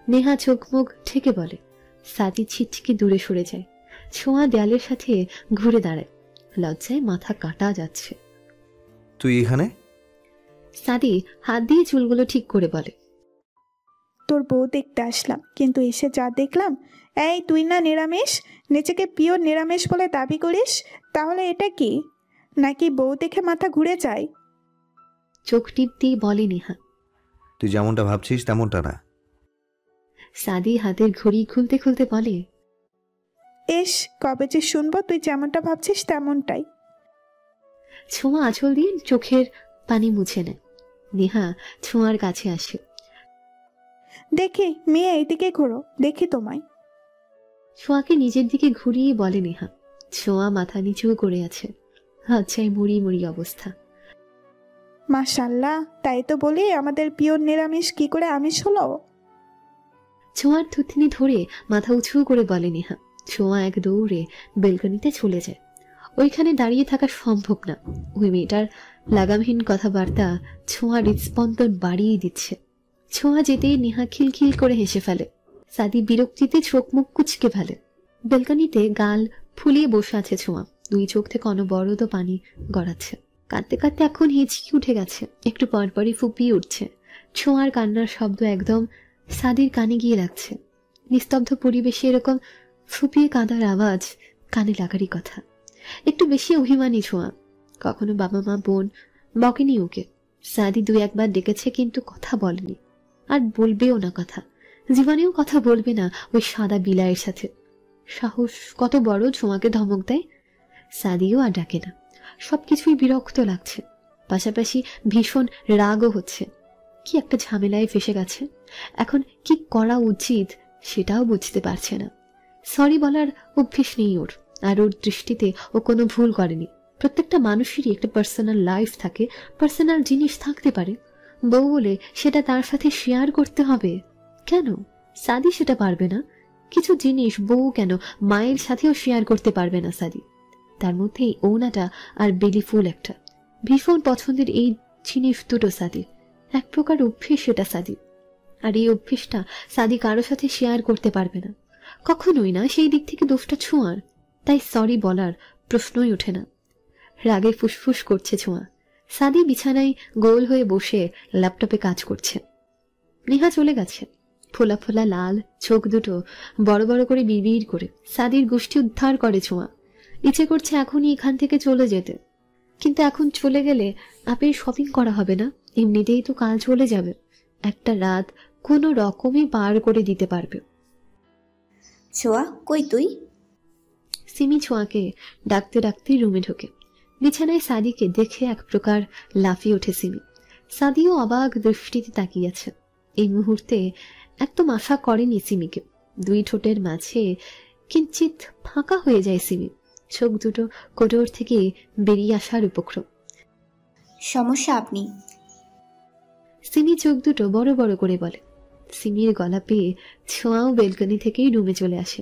নেহা চোখ মুখ ঠেকে বলে। সাদি ছিটকে দূরে সরে যায়। ছোঁয়া দেয়ালের সাথে ঘুরে দাঁড়ায়, লজ্জায় মাথা কাটা যাচ্ছে। তুই এখানে? সাদি হাত দিয়ে চুলগুলো ঠিক করে বলে। তোর বউ দেখতে আসলাম, কিন্তু এসে যা দেখলাম। এই তুই না নিরামিষ, নিজেকে পিওর নিরামিষ বলে দাবি করিস, তাহলে এটা কি? নাকি বউ দেখে মাথা ঘুরে যায়? চোখ টিপ দিয়ে বলে নেহা। তুই যেমনটা ভাবছিস তেমনটা না। সাদি হাতের ঘড়ি খুলতে খুলতে বলে। এস, কবে যে শুনবো তুই যেমনটা ভাবছিস তেমনটাই। ছোঁয়া আঁচল দিয়ে চোখের পানি মুছে নেয়। নেহা ছোঁয়ার কাছে আসে। দেখি মেয়ে, এইদিকে ঘোরো, দেখি তোমায়। ছোঁয়াকে নিজের দিকে ঘুরিয়ে বলে নেহা। ছোঁয়া মাথা নিচু করে আছে, লজ্জায় মুড়ি মুড়ি অবস্থা। মাশাল্লাহ, তাই তো বলি আমাদের পিওর নিরামিষ কি করে আমিষ হলো। ছোঁয়ার থুতনি ধরে মাথা উঁচু করে বলে নেহা। ছোঁয়া এক দৌড়ে বেলকনিতে চলে যায়। ওইখানে দাঁড়িয়ে থাকা সম্ভব না। ওই মেয়েটার লাগামহীন কথাবার্তা ছোঁয়ার হৃদস্পন্দন বাড়িয়ে দিচ্ছে। ছোঁয়া যেতেই নেহা খিলখিল করে হেসে ফেলে। সাদি বিরক্তিতে চোখ মুখ কুচকে ফেলে। বেলকনিতে গাল ফুলিয়ে বসে আছে ছোঁয়া, দুই চোখ থেকে অনবরত পানি গড়াচ্ছে। কাঁদতে কাঁদতে এখন হিচকি উঠে গেছে, একটু পরপরই ফুপিয়ে উঠছে। ছোঁয়ার কান্নার শব্দ একদম সাদির কানে গিয়ে লাগছে। নিস্তব্ধ পরিবেশে এরকম ফুপিয়ে কাঁদার আওয়াজ কানে লাগারই কথা। একটু বেশি অভিমানী ছোঁয়া। কখনো বাবা মা বোন বকেনি ওকে। সাদি দুই একবার ডেকেছে, কিন্তু কথা বলেনি, আর বলবেও না কথা। জীবনেও কথা বলবে না ওই সাদা বিলাইয়ের সাথে। সাহস কত বড় ছোঁয়াকে ধমক দেয়। সাদিও আর ডাকে না। সবকিছুই বিরক্ত লাগছে, পাশাপাশি ভীষণ রাগও হচ্ছে। কি একটা ঝামেলায় ফেসে গেছে, এখন কি করা উচিত সেটাও বুঝতে পারছে না। সরি বলার অভ্যেস নেই ওর, আর ওর দৃষ্টিতে ও কোনো ভুল করেনি। প্রত্যেকটা মানুষেরই একটা পার্সোনাল লাইফ থাকে, পার্সোনাল জিনিস থাকতে পারে। বউ বলে সেটা তার সাথে শেয়ার করতে হবে কেন? সাদি সেটা পারবে না। কিছু জিনিস বউ কেন মায়ের সাথেও শেয়ার করতে পারবে না সাদি। তার মধ্যে এই ওনাটা আর বেলি ফুল একটা ভীষণ পছন্দের এই জিনিস দুটো সাদির। এক প্রকার অভ্যেস সেটা সাদি, আর এই অভ্যেসটা সাদি কারো সাথে শেয়ার করতে পারবে না, কখনোই না। সেই দিক থেকে দোষটা ছোঁয়ার, তাই সরি বলার প্রশ্নই ওঠে না। রাগে ফুসফুস করছে ছোঁয়া। সাদি বিছানায় গোল হয়ে বসে ল্যাপটপে কাজ করছে। নেহা চলে গেছে। ফোলা ফোলা লাল চোখ দুটো বড় বড় করে বিড়বিড় করে সাদির গোষ্ঠী উদ্ধার করে ছোঁয়া। ইচ্ছে করছে এখনই এখান থেকে চলে যেতে, কিন্তু এখন চলে গেলে আপের শপিং করা হবে না, এমনিতেই তো কাল চলে যাবে। একটা রাত কোনো রকমে পার করে দিতে পারবে। ছোঁয়া, কই তুই? সিমি ছোঁয়াকে ডাকতে ডাকতে রুমে ঢোকে। বিছানায় সাদিকে দেখে এক প্রকার লাফিয়ে ওঠে সিমি। সাদিও অবাক দৃষ্টিতে তাকিয়ে আছে। এই মুহূর্তে একদম আশা করেনি সিমিকে। দুই ঠোঁটের মাঝে কিঞ্চিত ফাঁকা হয়ে যায় সিমি, চোখ দুটো কোটর থেকে বেরিয়ে আসার উপক্রম। সমস্যা আপনি? সিমি চোখ দুটো বড় বড় করে বলে। সিমির গলা পেয়ে ছোঁয়াও বেলকনি থেকেই রুমে চলে আসে।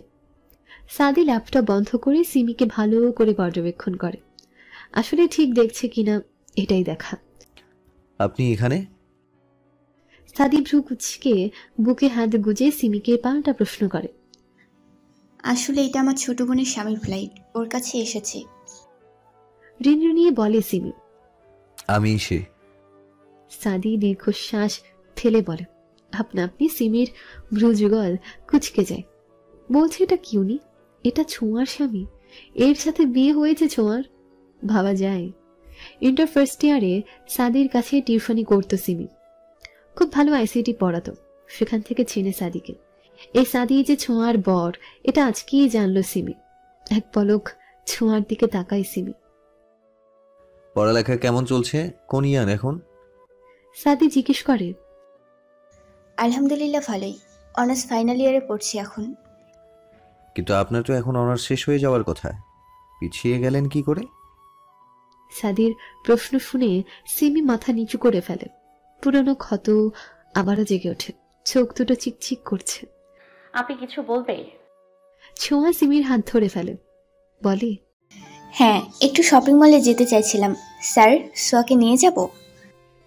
সাদি ল্যাপটপ বন্ধ করে সিমিকে ভালো করে পর্যবেক্ষণ করে। আসলে ঠিক দেখছে কিনা এটাই দেখা। আপনি এখানে? সাদি ভ্রু কুচকে বুকে হাত গুজে সিমিকে পাল্টা প্রশ্ন করে। আসলে এটা আমার ছোট বোনের স্বামীর ফ্লাইট, ওর কাছে এসেছে। রিনরিনিয়ে বলে সিমি। আমি সে। সাদি দীর্ঘশ্বাস ফেলে বলে। আপনা আপনি সিমির ভ্রুযুগল কুচকে যায়। বলছে এটা কিউনি, এটা ছোঁয়ার স্বামী, এর সাথে বিয়ে হয়েছে ছোঁয়ার। ভাবা যায়। ইন্টার ফার্স্ট ইয়ারে সাদির কাছে টিউশনি করতো সিমি। খুব ভালো আইসিটি পড়াতো, সেখান থেকে চেনে সাদিকে। এই সাদি যে ছোঁয়ার বর এটা আজকেই জানলো সিমি। এক পলক ছোঁয়ার দিকে তাকায় সিমি। পড়ালেখা কেমন চলছে? কোন ইয়ার এখন? সাদি জিজ্ঞেস করে। আলহামদুলিল্লাহ ভালোই, অনার্স ফাইনাল ইয়ারে পড়ছি এখন। কিন্তু আপনার তো এখন অনার্স শেষ হয়ে যাওয়ার কথা, পিছিয়ে গেলেন কি করে? সাদির প্রশ্ন শুনে সিমি মাথা নিচু করে ফেলে। পুরনো ক্ষত আবারও জেগে ওঠে, চোখ দুটো চিকচিক করছে। আপনি কিছু বলবে? ছোঁয়া সিমির হাত ধরে ফেলে, বলে, হ্যাঁ, একটু শপিং মলে যেতে চাইছিলাম। স্যার, সোয়াকে নিয়ে যাব?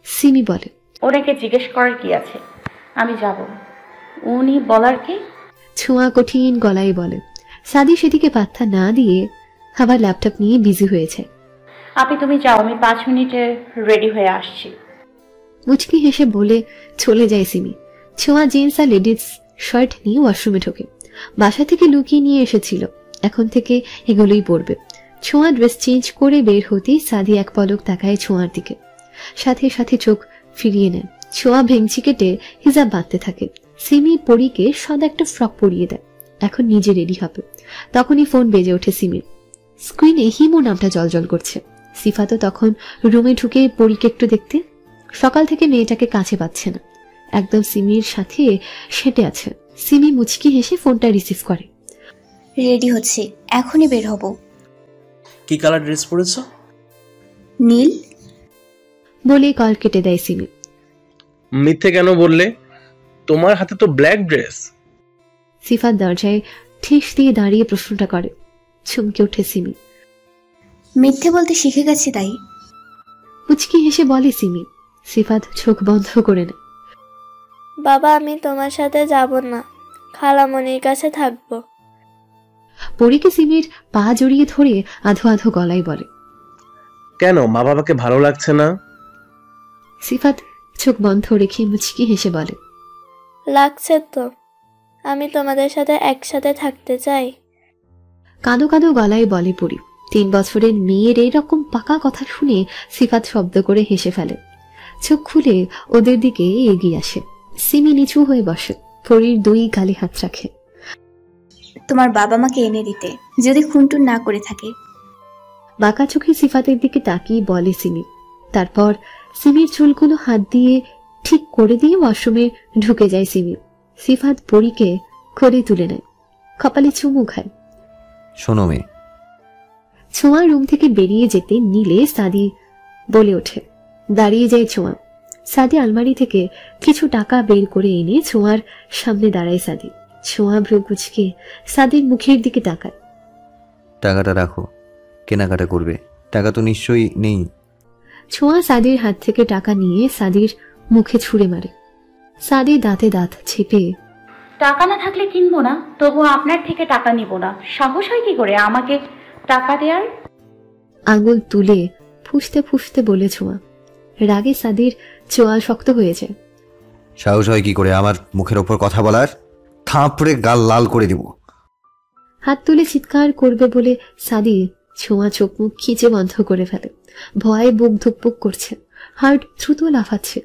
সিমি বলে, ওনাকে জিজ্ঞেস করার কি আছে, আমি যাব। উনি বলার কি? ছোঁয়া কঠিন গলায় বলে। সাদি সেদিকে পাত্তা না দিয়ে আবার ল্যাপটপ নিয়ে বিজি হয়েছে। তুমি যাও, আমি 5 মিনিটে রেডি হয়ে আসছি। মুচকি হেসে বলে চলে যায় সিমি। ছোঁয়া জিন্স আর লেডিস শার্ট নিয়ে ওয়াশরুমে ঢোকে। বাসা থেকে লুকিয়ে নিয়ে এসেছিল, এখন থেকে এগুলোই পরবে। ছোঁয়া ড্রেস চেঞ্জ করে বের হতেই সাদি এক পলক তাকায় ছোঁয়ার দিকে, সাথে সাথে চোখ ফিরিয়ে নেয়। ছোঁয়া ভেঙচি কেটে হিজাব বাঁধতে থাকে। সিমি পরীকে সাদা একটা ফ্রক পরিয়ে দেয়, এখন নিজে রেডি হবে। তখনই ফোন বেজে ওঠে সিমির। স্ক্রিনে হিমু নামটা জলজল করছে। সিফাতও তখন রুমে ঢুকে পরীকে একটু দেখতে। সকাল থেকে মেয়েটাকে কাছে পাচ্ছে না, একদম সিমির সাথে সেটে আছে। সিমি মুচকি হেসে ফোনটা রিসিভ করে। রেডি হচ্ছে, এখনই বের হব। কি কালার ড্রেস পরেছ? নীল। বলে কল কেটে দেয় সিমি। মিথ্যে কেন বললে? তোমার হাতে তো ব্ল্যাক ড্রেস। সিফাত দরজায় ঠেস দিয়ে দাঁড়িয়ে প্রশ্নটা করে। চমকে ওঠে সিমি। মিথ্যে বলতে শিখে গেছি তাই। মুচকি হেসে বলে সিমি। সিফাত চোখ বন্ধ করে নেয়। বাবা, আমি তোমার সাথে যাব না, খালামণির কাছে থাকবো। পরীকে সিমির পা জড়িয়ে ধরে আধো আধো গলায় বলে, কেন, মা বাবাকে ভালো লাগছে না? সিফাত চোখ বন্ধ রেখে মুচকি হেসে বলে, লাগছে তো, আমি তোমাদের সাথে একসাথে থাকতে চাই। কাঁদো কাঁদো গলায় বলে পরি। 3 বছরের মেয়ের এইরকম পাকা কথা শুনে সিফাত শব্দ করে হেসে ফেলে। চোখ খুলে ওদের দিকে এগিয়ে আসে। সিমি নিচু হয়ে বসে, পরীর 2 গালে হাত রাখে। তোমার বাবা মাকে এনে দিতে, যদি খুনটুন না করে থাকে। বাঁকা চোখে সিফাতের দিকে তাকিয়ে বলে সিমি। তারপর সিমির চুলগুলো হাত দিয়ে ঠিক করে দিয়ে ওয়াশরুমে ঢুকে যায় সিমি। সিফাত পরীকে কোলে তুলে নেয়, কপালে চুমু খায়। শোনো মেয়ে। ছোঁয়া রুম থেকে বেরিয়ে যেতে নিলে সাদি বলে ওঠে। দাঁড়িয়ে যায় ছোঁয়া। সাদি আলমারি থেকে কিছু টাকা বের করে এনে ছোঁয়ার সামনে দাঁড়ায় সাদি। ছোঁয়া ভ্রু কুঁচকে সাদির মুখের দিকে তাকায়। টাকাটা রাখো, কেনাকাটা করবে। টাকা তো নিশ্চয়ই নেই। ছোঁয়া সাদির হাত থেকে টাকা নিয়ে সাদির মুখে ছুঁড়ে মারে। সাদি দাঁতে দাঁত চেপে, টাকা না থাকলে কিনবো না, তবুও আপনার থেকে টাকা নিব না। সাহস হয় কি করে আমাকে টাকা দেওয়ার? আঙুল তুলে ফুসতে ফুসতে বলে ছোঁয়া। রাগে সাদির চোয়াল শক্ত হয়ে যায়। সাহস হয় কি করে আমার মুখের ওপর কথা বলার? থাপড়ে গাল লাল করে দিব। হাত তুলে চিৎকার করবে বলে সাদি ছোঁয়া চোখ মুখ খিচে বন্ধ করে ফেলে। ভয়ে বুক ধুকপুক করছে, হার্ট দ্রুত লাফাচ্ছে।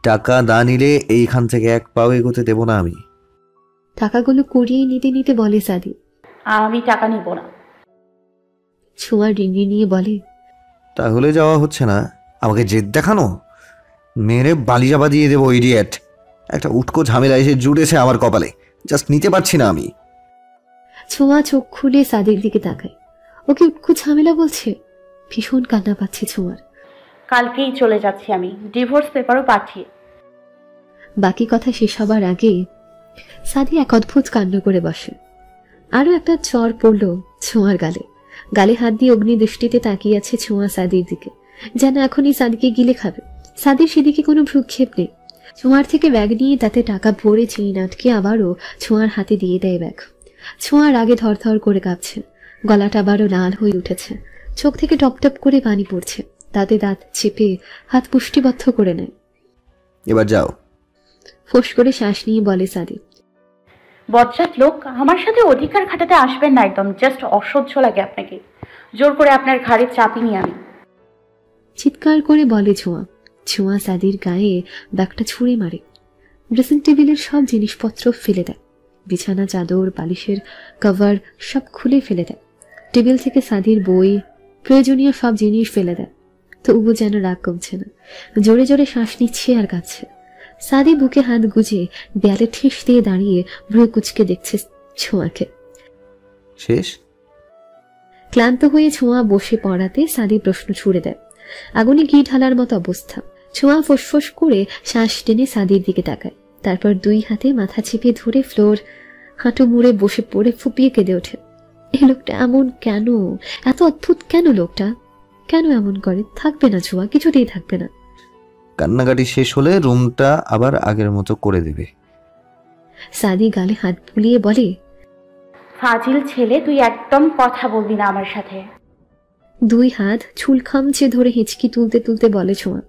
টাকা না নিলে এইখান থেকে 1 পাও এগোতে দেব না আমি। টাকাগুলো কুড়িয়ে নিতে নিতে বলে সাদি, আমি টাকা নিব না। ছোঁয়া রিঙি নিয়ে বলে, তাহলে যাওয়া হচ্ছে না? আমাকে জেদ দেখানো? মেরে বালিজাবা দিয়ে দেবো ইডিয়েট। একটা উটকো ঝামেলা এসে জুড়েছে আমার কপালে, জাস্ট নিতে পারছি না আমি। ছোঁয়া চোখ খুলে সাদির দিকে তাকায়। ওকে উটকো ঝামেলা বলছে? ভীষণ কান্না পাচ্ছে ছোঁয়ার। কালকেই চলে যাচ্ছি আমি, ডিভোর্স পেপারও পাঠিয়ে। বাকি কথা শেষ হবার আগে সাদি এক অদ্ভুত কাণ্ড করে বসে। আরো একটা চর পড়ল ছোঁয়ার গালে। গালে হাত দিয়ে অগ্নি দৃষ্টিতে তাকিয়ে আছে ছোঁয়া সাদির দিকে, যেন এখনই সাদিকে গিলে খাবে। সাদির সেদিকে কোনো ভ্রুক্ষেপ নেই। ছোঁয়ার থেকে ব্যাগ নিয়ে তাতে টাকা ভরে চেইন আটকে আবারও ছোঁয়ার হাতে দিয়ে দেয় ব্যাগ। ছোঁয়ার আগে থরথর করে কাঁপছে, গলাটা আবারও লাল হয়ে উঠেছে, চোখ থেকে টপ টপ করে পানি পড়ছে। দাঁতে দাঁত চেপে হাত পুষ্টিবদ্ধ করে নেয়। এবার যাও। ফোঁস করে শ্বাস নিয়ে বলে সাদি। বজ্জাত লোক, আমার সাথে অধিকার খাটাতে আসবেন না একদম। জাস্ট অসহ্য লাগে আপনাকে, জোর করে আপনার ঘাড়ে চাপিনি আমি। চিৎকার করে বলে ছোঁয়া। ছোঁয়া সাদির গায়ে ব্যাগটা ছুঁড়ে মারে। ড্রেসিং টেবিলের সব জিনিসপত্র ফেলে দেয়। বিছানা, চাদর, বালিশের কভার সব খুলে ফেলে দেয়। টেবিল থেকে সাদির বই, প্রয়োজনীয় সব জিনিস ফেলে দেয়। তবু যেন রাগ কমছে না, জোরে জোরে শ্বাস নিচ্ছে আর কাঁদছে। সাদি বুকে হাত গুজে দেয়ালে ঠেস দিয়ে দাঁড়িয়ে ভ্রু কুচকে দেখছে ছোঁয়াকে। শেষ? ক্লান্ত হয়ে ছোঁয়া বসে পড়াতে সাদি প্রশ্ন ছুড়ে দেয়। আগুনে ঘি ঢালার মতো অবস্থা। ছোঁয়া ফোঁস করে শ্বাস টেনে সাদির দিকে তাকায়, তারপর দুই হাতে মাথা চেপে ধরে ফ্লোর হাঁটু মুড়ে বসে পড়ে ফুপিয়ে কেঁদে ওঠে। এই লোকটা এমন কেন? এত অদ্ভুত কেন লোকটা? কেন এমন করে? থাকবে না ছোঁয়া, কিছুতেই থাকবে না। কান্নাকাটি শেষ হলে রুমটা আবার আগের মতো করে দেবে। সাদি গালে হাত বুলিয়ে বলে, ফাজিল ছেলে, তুই একদম কথা বলবি না আমার সাথে। দুই হাত চুল খামচে ধরে হিঁচকি তুলতে তুলতে বলে ছোঁয়া।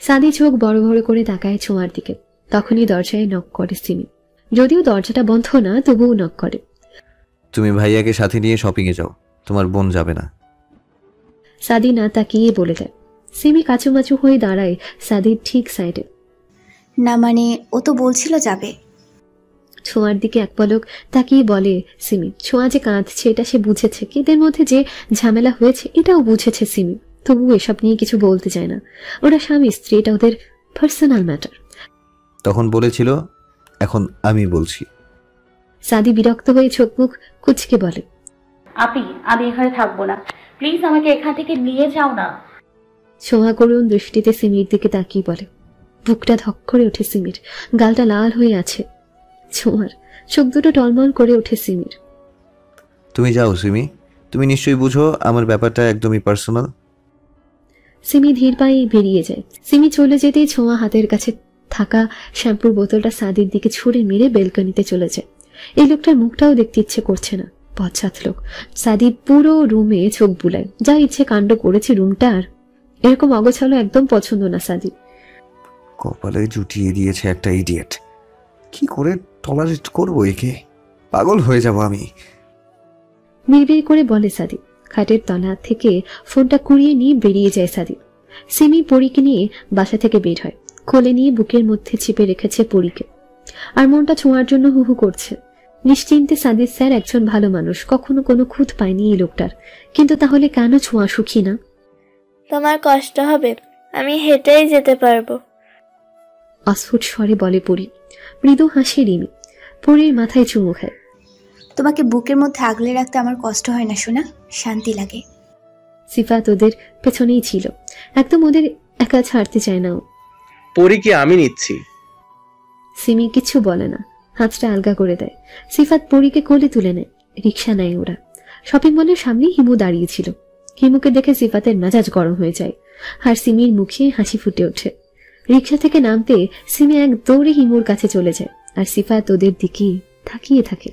সাদি চোখ বড় বড় করে তাকায় ছোঁয়ার দিকে। তখনই দরজায় নক করে সিমি। যদিও দরজাটা বন্ধ না, তবুও নক করে। তুমি ভাইয়াকে সাথে নিয়ে শপিংয়ে যাও, তোমার বোন যাবে না। সাদি না তাকিয়ে বলে দেয়। সিমি কাচুমাচু হয়ে দাঁড়ায় সাদির ঠিক সাইডে। না মানে, ও তো বলছিল যাবে। ছোঁয়ার দিকে এক পলক তাকিয়ে বলে সিমি। ছোঁয়া যে কাঁদছে এটা সে বুঝেছে, এদের মধ্যে যে ঝামেলা হয়েছে এটাও বুঝেছে সিমি। তবু এসব নিয়ে কিছু বলতে চায় না। ওরা স্বামী স্ত্রী, এটা ওদের পার্সোনাল ম্যাটার। তখন বলেছিল, এখন আমি বলছি। সাদি বিরক্ত হয়ে চোখ মুখ কুচকে বলে, আপি, আমি এখানে থাকবো না, প্লিজ আমাকে এখান থেকে নিয়ে যাও না। ছোঁয়া করুণ দৃষ্টিতে সিমির দিকে তাকিয়ে বলে। বুকটা ধক করে ওঠে সিমির, গালটা লাল হয়ে আছে। ছোঁয়ার চোখ দুটো টলমল করে ওঠে সিমির। তুমি যাও সিমি, তুমি নিশ্চয়ই বুঝো আমার ব্যাপারটা একদমই পার্সোনাল। সিমি ধীর পায়ে বেরিয়ে যায়। সিমি চলে যেতেই ছোঁয়া হাতের কাছে থাকা শ্যাম্পুর বোতলটা সাদির দিকে ছুঁড়ে মেরে বেলকনিতে চলে যায়। এই লোকটার মুখটাও দেখতে ইচ্ছে করছে না, বচ্চাত লোক। সাদি পুরো রুমে চোখ বুলায়, যা ইচ্ছে কাণ্ড করেছে রুমটা। আর এরকম অগোছালো একদম পছন্দ না সাদি। কপালে জুটিয়ে দিয়েছে একটা ইডিয়েট। কি করে টলারেট করবো একে? পাগল হয়ে যাব আমি। বিড়বিড় করে বলে সাদি। খাটের তলা থেকে ফোনটা কুড়িয়ে নিয়ে বেরিয়ে যায় সাদি। সিমি পরীকে নিয়ে বাসা থেকে বের হয়। কোলে নিয়ে বুকের মধ্যে চেপে রেখেছে পরীকে। আর মনটা ছোঁয়ার জন্য হুহু করছে। নিশ্চিন্তে সাদির স্যার একজন ভালো মানুষ, কখনো কোনো খুঁত পায়নি এই লোকটার। কিন্তু তাহলে কেন ছোঁয়া সুখী না? তোমার কষ্ট হবে, আমি হেঁটেই যেতে পারবো। অস্ফুট স্বরে বলে পরী। মৃদু হাসে রিমি। পরীর মাথায় চুমু খায়। তোমাকে বুকের মধ্যে আগলে রাখতে আমার কষ্ট হয় না শোনা, শান্তি লাগে। সিফাত ওদের পেছনেই ছিল, একদম ওদের একা ছাড়তে চায় না ও। পরীকে আমি নিচ্ছি। সিমি কিছু বলে না, হাতটা আলগা করে দেয়। সিফাত পরীকে কোলে তুলে নেয়। রিক্সা নেয় ওরা। শপিং মলের সামনেই হিমু দাঁড়িয়েছিল। হিমুকে দেখে সিফাতের মেজাজ গরম হয়ে যায়, আর সিমির মুখে হাসি ফুটে ওঠে। রিক্সা থেকে নামতে সিমি এক দৌড়ে হিমুর কাছে চলে যায়, আর সিফাত ওদের দিকে তাকিয়ে থাকে।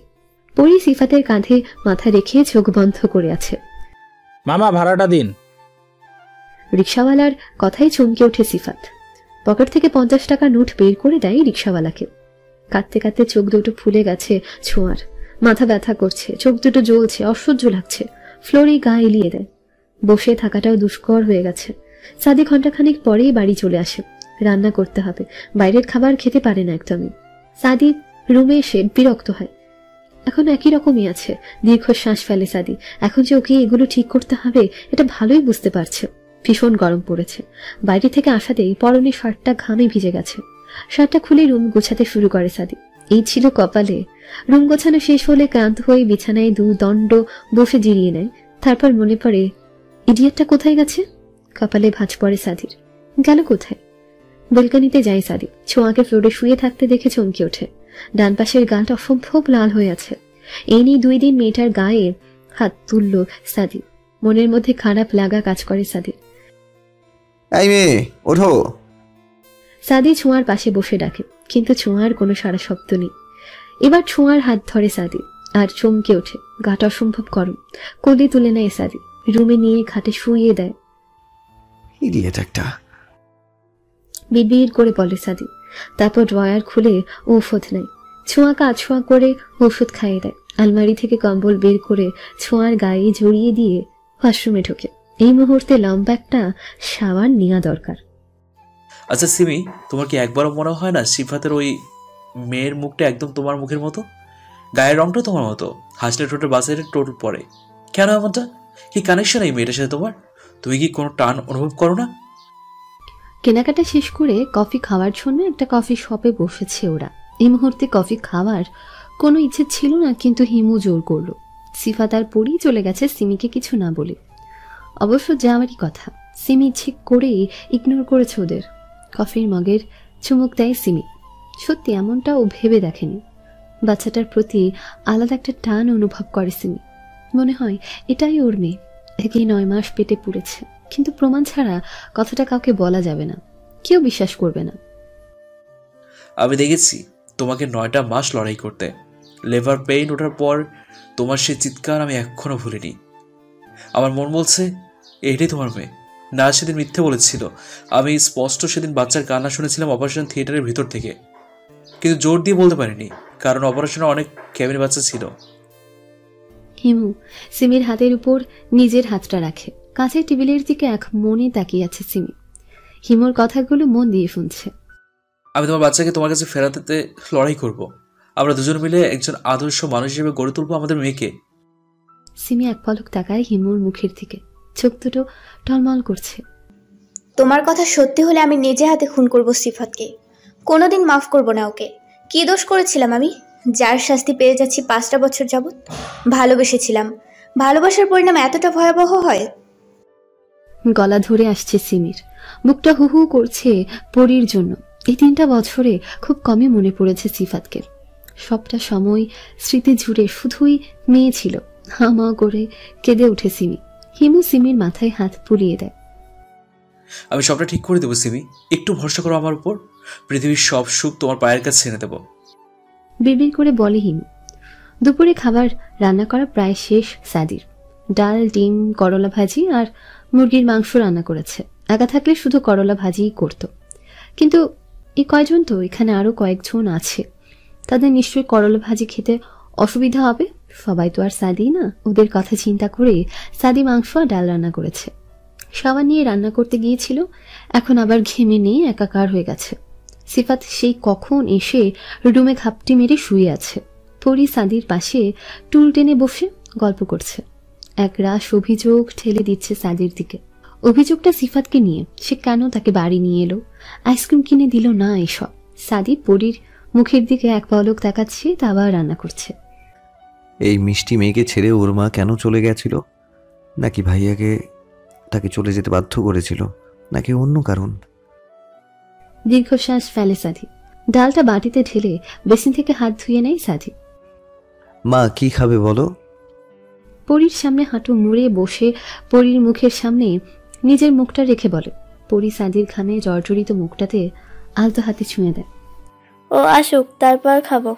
পরী সিফাতের কাঁধে মাথা রেখে চোখ বন্ধ করে আছে। মামা ভাড়াটা দিন। রিক্সাওয়ালার কথাই চমকে ওঠে সিফাত। পকেট থেকে 50 টাকা নোট বের করে দেয় রিক্সাওয়ালাকে। কাঁদতে কাঁদতে চোখ দুটো ফুলে গেছে ছোঁয়ার। মাথা ব্যথা করছে, চোখ দুটো জ্বলছে, অসহ্য লাগছে। ফ্লোরে গা এলিয়ে দেয়। বসে থাকাটাও দুষ্কর হয়ে গেছে। সাদি ঘন্টাখানিক পরেই বাড়ি চলে আসে। রান্না করতে হবে, বাইরের খাবার খেতে পারে না একদমই। সাদি রুমে এসে বিরক্ত হয়। এখন একই রকমই আছে। দীর্ঘশ্বাস ফেলে সাদি। এখন যে ওকে এগুলো ঠিক করতে হবে এটা ভালোই বুঝতে পারছে। ভীষণ গরম পড়েছে। বাইরে থেকে আসাতেই পরনে শার্টটা ঘামে ভিজে গেছে। শার্টটা খুলে রুম গোছাতে শুরু করে সাদি। এই ছিল কপালে। রুম গোছানো শেষ হলে ক্লান্ত হয়ে বিছানায় দণ্ড বসে জিরিয়ে নেয়। তারপর মনে পড়ে, ইডিয়েটটা কোথায় গেছে? কপালে ভাঁজ পড়ে সাদির। গেল কোথায়? বেলকনিতে যায় সাদি। ছোঁয়াকে ফ্লোরে শুয়ে থাকতে দেখে চমকে ওঠে। ডান পাশের গালটা অসম্ভব লাল হয়ে আছে। এই নিয়ে 2 দিন মেয়েটার গায়ে হাত তুলল সাদি। মনের মধ্যে খারাপ লাগা কাজ করে সাদির। এই মেয়ে, ওঠো। সাদি ছোঁয়ার পাশে বসে ডাকে, কিন্তু ছোঁয়ার কোনো সারা শব্দ নেই। এবার ছোঁয়ার হাত ধরে সাদি, আর চমকে ওঠে। গাটা অসম্ভব গরম। কোলে তুলে নেয় সাদি, রুমে নিয়ে খাটে শুইয়ে দেয়। ইডিয়েট একটা, বিড়বিড় করে বলে সাদি। তারপর ড্রয়ার খুলে ঔষধ নেয়। ছোঁয়াকে আছোঁয়া করে ঔষধ খাইয়ে দেয়। আলমারি থেকে কম্বল বের করে ছোঁয়ার গায়ে জড়িয়ে দিয়ে ওয়াশরুমে ঢোকে। এই মুহূর্তে লম্বা একটা শাওয়ার নেওয়া দরকার। আচ্ছা সিমি, তোমার কি একবারও মনে হয় না সিফাতের ওই মেয়ের মুখটা একদম তোমার মুখের মতো? গায়ের রংটা তোমার মতো, হাসলে ঠোঁটের বাসের টোট পড়ে। কেন এমনটা? কি কানেকশন এই মেয়েটার সাথে তোমার? তুমি কি কোনো টান অনুভব করো না? কেনাকাটা শেষ করে কফি খাওয়ার জন্য একটা কফি শপে বসেছে ওরা। এই মুহূর্তে কফি খাওয়ার কোনো ইচ্ছে ছিল না, কিন্তু হিমু জোর করলো। সিফাত আর পরি চলে গেছে সিমিকে কিছু না বলে। অবশ্য যাওয়ারই কথা, সিমি ইচ্ছে করেই ইগনোর করেছে ওদের। কফির মগের চুমুক দেয় সিমি। সত্যি এমনটা ও ভেবে দেখেনি। বাচ্চাটার প্রতি আলাদা একটা টান অনুভব করে সিমি। মনে হয় এটাই ওর মেয়ে, একেই 9 মাস পেটে পুড়েছে, কিন্তু প্রমাণ ছাড়া কথাটা কাউকে বলা যাবে না, কেউ বিশ্বাস করবে না। আমি দেখেছি তোমাকে 9টা মাস লড়াই করতে। লেভার পেইন ওঠার পর তোমার সে চিৎকার আমি এখনো ভুলিনি। আমার মন বলছে এটাই তোমার মেয়ে। না, সেদিন মিথ্যে বলেছিল। আমি স্পষ্ট সেদিন বাচ্চার কান্না শুনেছিলাম অপারেশন থিয়েটারের ভিতর থেকে, কিন্তু জোর দিয়ে বলতে পারিনি, কারণ অপারেশনে অনেক ক্যাবিন বাচ্চা ছিল। হিমু সিমির হাতের উপর নিজের হাতটা রাখে। কাছের টেবিলের দিকে এক মনে তাকিয়ে আছে সিমি। হিমুর কথাগুলো মন দিয়ে শুনছে। আমি তোমার বাচ্চাকে তোমার কাছে ফেরাতে লড়াই করব। আমরা দুজন মিলে একজন আদর্শ মানুষ হিসেবে গড়ে তুলবো আমাদের মেয়েকে। সিমি এক পলক তাকায় হিমুর মুখের দিকে, চোখ দুটো টলমল করছে। তোমার কথা সত্যি হলে আমি নিজে হাতে খুন করব সিফাতকে। কোনোদিন মাফ করব না ওকে। কি দোষ করেছিলাম আমি, যার শাস্তি পেয়ে যাচ্ছি 5টা বছর যাবৎ? ভালোবেসেছিলাম, ভালোবাসার পরিণাম এতটা ভয়াবহ হয়? গলা ধরে আসছে সিমির, বুকটা হু হু করছে পরির জন্য। এই 3টা বছরে খুব কমই মনে পড়েছে সিফাতকে। সবটা সময় স্মৃতি জুড়ে শুধুই মেয়ে ছিল। হামা করে কেঁদে উঠে সিমি। হিমু সিমির মাথায় হাত পুড়িয়ে দেয়। আমি সবটা ঠিক করে দেবো সিমি, একটু ভরসা করো আমার উপর। পৃথিবীর সব সুখ তোমার পায়ের কাছে এনে দেবো। বিড়বিড় করে বলে হিমু। দুপুরে খাবার রান্না করা প্রায় শেষ সাদির। ডাল, ডিম, করলা ভাজি আর মুরগির মাংস রান্না করেছে। একা থাকলে শুধু করলা ভাজিই করত, কিন্তু এই কয়জন তো এখানে আরো কয়েকজন আছে, তাদের নিশ্চয়ই করলা ভাজি খেতে অসুবিধা হবে। সবাই তো আর সাদি না। ওদের কথা চিন্তা করে সাদি মাংস আর ডাল রান্না করেছে। সাবান নিয়ে রান্না করতে গিয়েছিল, এখন আবার ঘেমে নিয়ে একাকার হয়ে গেছে। সিফাত সেই কখন এসে রুমে খাপটি মেরে শুয়ে আছে। পরি সাদির পাশে টুল টেনে বসে গল্প করছে। এক রাশ অভিযোগ ঠেলে দিচ্ছে সাদির দিকে। অভিযোগটা সিফাতকে নিয়ে, সে কেন তাকে বাড়ি নিয়ে এলো, আইসক্রিম কিনে দিল না, এসব। সাদি পরির মুখের দিকে এক পলক তাকাচ্ছে, তা আবার রান্না করছে। এই মিষ্টি মেয়েকে ছেড়ে ওর মা কেন চলে গেছিল? নাকি ভাইয়াকে তাকে চলে যেতে বাধ্য করেছিল, নাকি অন্য কারণ? দীর্ঘশ্বাস ফেলে সাদি। ডালটা বাটিতে ঢেলে বেসিন থেকে হাত ধুয়ে নেয় সাদি। মা কি খাবে বলো? পরির সামনে হাঁটু মুড়ে বসে পরির মুখের সামনে নিজের মুখটা রেখে বলে। পরি সাদির ঘামে জর্জরিত মুখটাতে আলতো হাতে ছুঁয়ে দেয়। ও আসুক, তারপর খাবো।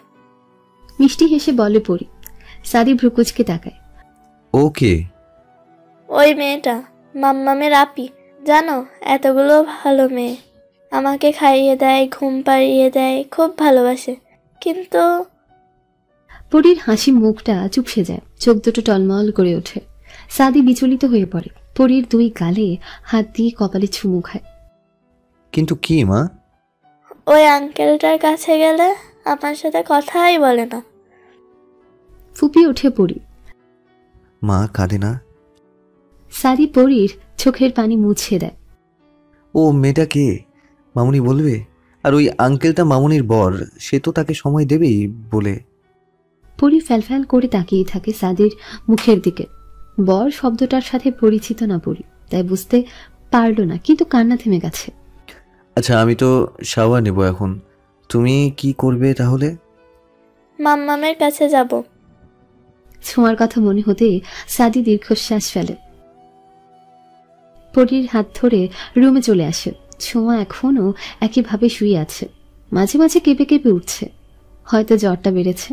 মিষ্টি হেসে বলে পরি। সাদি ভ্রুকুচকে তাকায়। ওকে, ওই মেয়েটা মাম্মামের আপি। জানো, এতগুলো ভালো মেয়ে, আমাকে খাইয়ে দেয়, ঘুম পাড়িয়ে দেয়, খুব ভালোবাসে, কিন্তু পরির হাসি মুখটা চুপসে যায়, চোখ দুটো টলমল করে ওঠে। সাদি বিচলিত হয়ে পড়ে। পরির 2 গালে হাত দিয়ে কপালে চুমু খায়। কিন্তু কি মা? ওই আঙ্কেলটার কাছে গেলে আমার সাথে কথাই বলে না। ফুপিয়ে ওঠে পরি। মা কাঁদে না? সাদি পরির চোখের পানি মুছে দেয়। ও মেয়েটা কে মামুনি বলবে? আর ওই আঙ্কেলটা মামুনির বর, সে তো তাকে সময় দেবেই বলে। পরি ফ্যালফ্যাল করে তাকিয়ে থাকে সাদির মুখের দিকে। বর শব্দটার সাথে পরিচিত না পরি, তাই বুঝতে পারল না, কিন্তু কান্না থেমে গেছে। আচ্ছা, আমি তো শাওয়ার নেব এখন, তুমি কি করবে তাহলে? মাম্মামের কাছে যাব। ছোঁয়ার কথা মনে হতে সাদি দীর্ঘশ্বাস ফেলে। পরির হাত ধরে রুমে চলে আসে। ছোঁয়া এখনো একইভাবে শুয়ে আছে, মাঝে মাঝে কেঁপে কেঁপে উঠছে। হয়তো জ্বরটা বেড়েছে,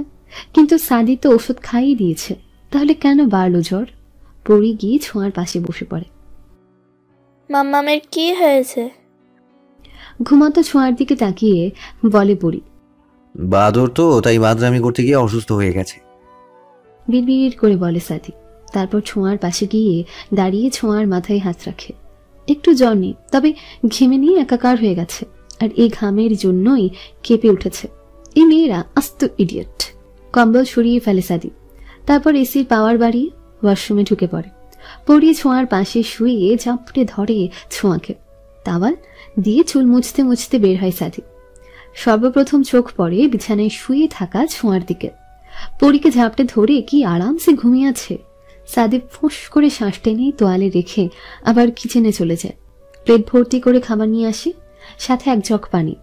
কিন্তু সাদি তো ওষুধ খাইয়ে দিয়েছে, তাহলে কেন বাড়লো জ্বর? পরি গিয়ে ছোঁয়ার পাশে বসে পড়ে। মাম্মামের কি হয়েছে? ঘুমাতো ছোঁয়ার দিকে তাকিয়ে বলে পরি। বাদর তো, তাই বাদরামি করতে গিয়ে অসুস্থ হয়ে গেছে। বিড়বিড় করে বলে সাদি। তারপর ছোঁয়ার পাশে গিয়ে দাঁড়িয়ে ছোঁয়ার মাথায় হাত রাখে। একটু জ্বর নেই, তবে ঘেমে নিয়ে একাকার হয়ে গেছে, আর এই ঘামের জন্যই কেঁপে উঠেছে। এই মেয়েরা আস্ত ইডিয়েট। কম্বল সরিয়ে ফেলে সাদি। তারপর এসির পাওয়ার বাড়িয়ে ওয়াশরুমে ঢুকে পড়ে। পড়িয়ে ছোঁয়ার পাশে শুয়ে ঝাপটে ধরে ছোঁয়াকে। তাওয়াল দিয়ে চুল মুছতে মুছতে বের হয় সাদি। সর্বপ্রথম চোখ পড়ে বিছানায় শুয়ে থাকা ছোঁয়ার দিকে। পরীকে ঝাপটে ধরে কি আরামসে ঘুমিয়ে আছে। সাদি ফুঁস করে শ্বাস টেনে তোয়ালে রেখে আবার কিচেনে চলে যায়। প্লেট ভর্তি করে খাবার নিয়ে আসে, সাথে এক জগ পানি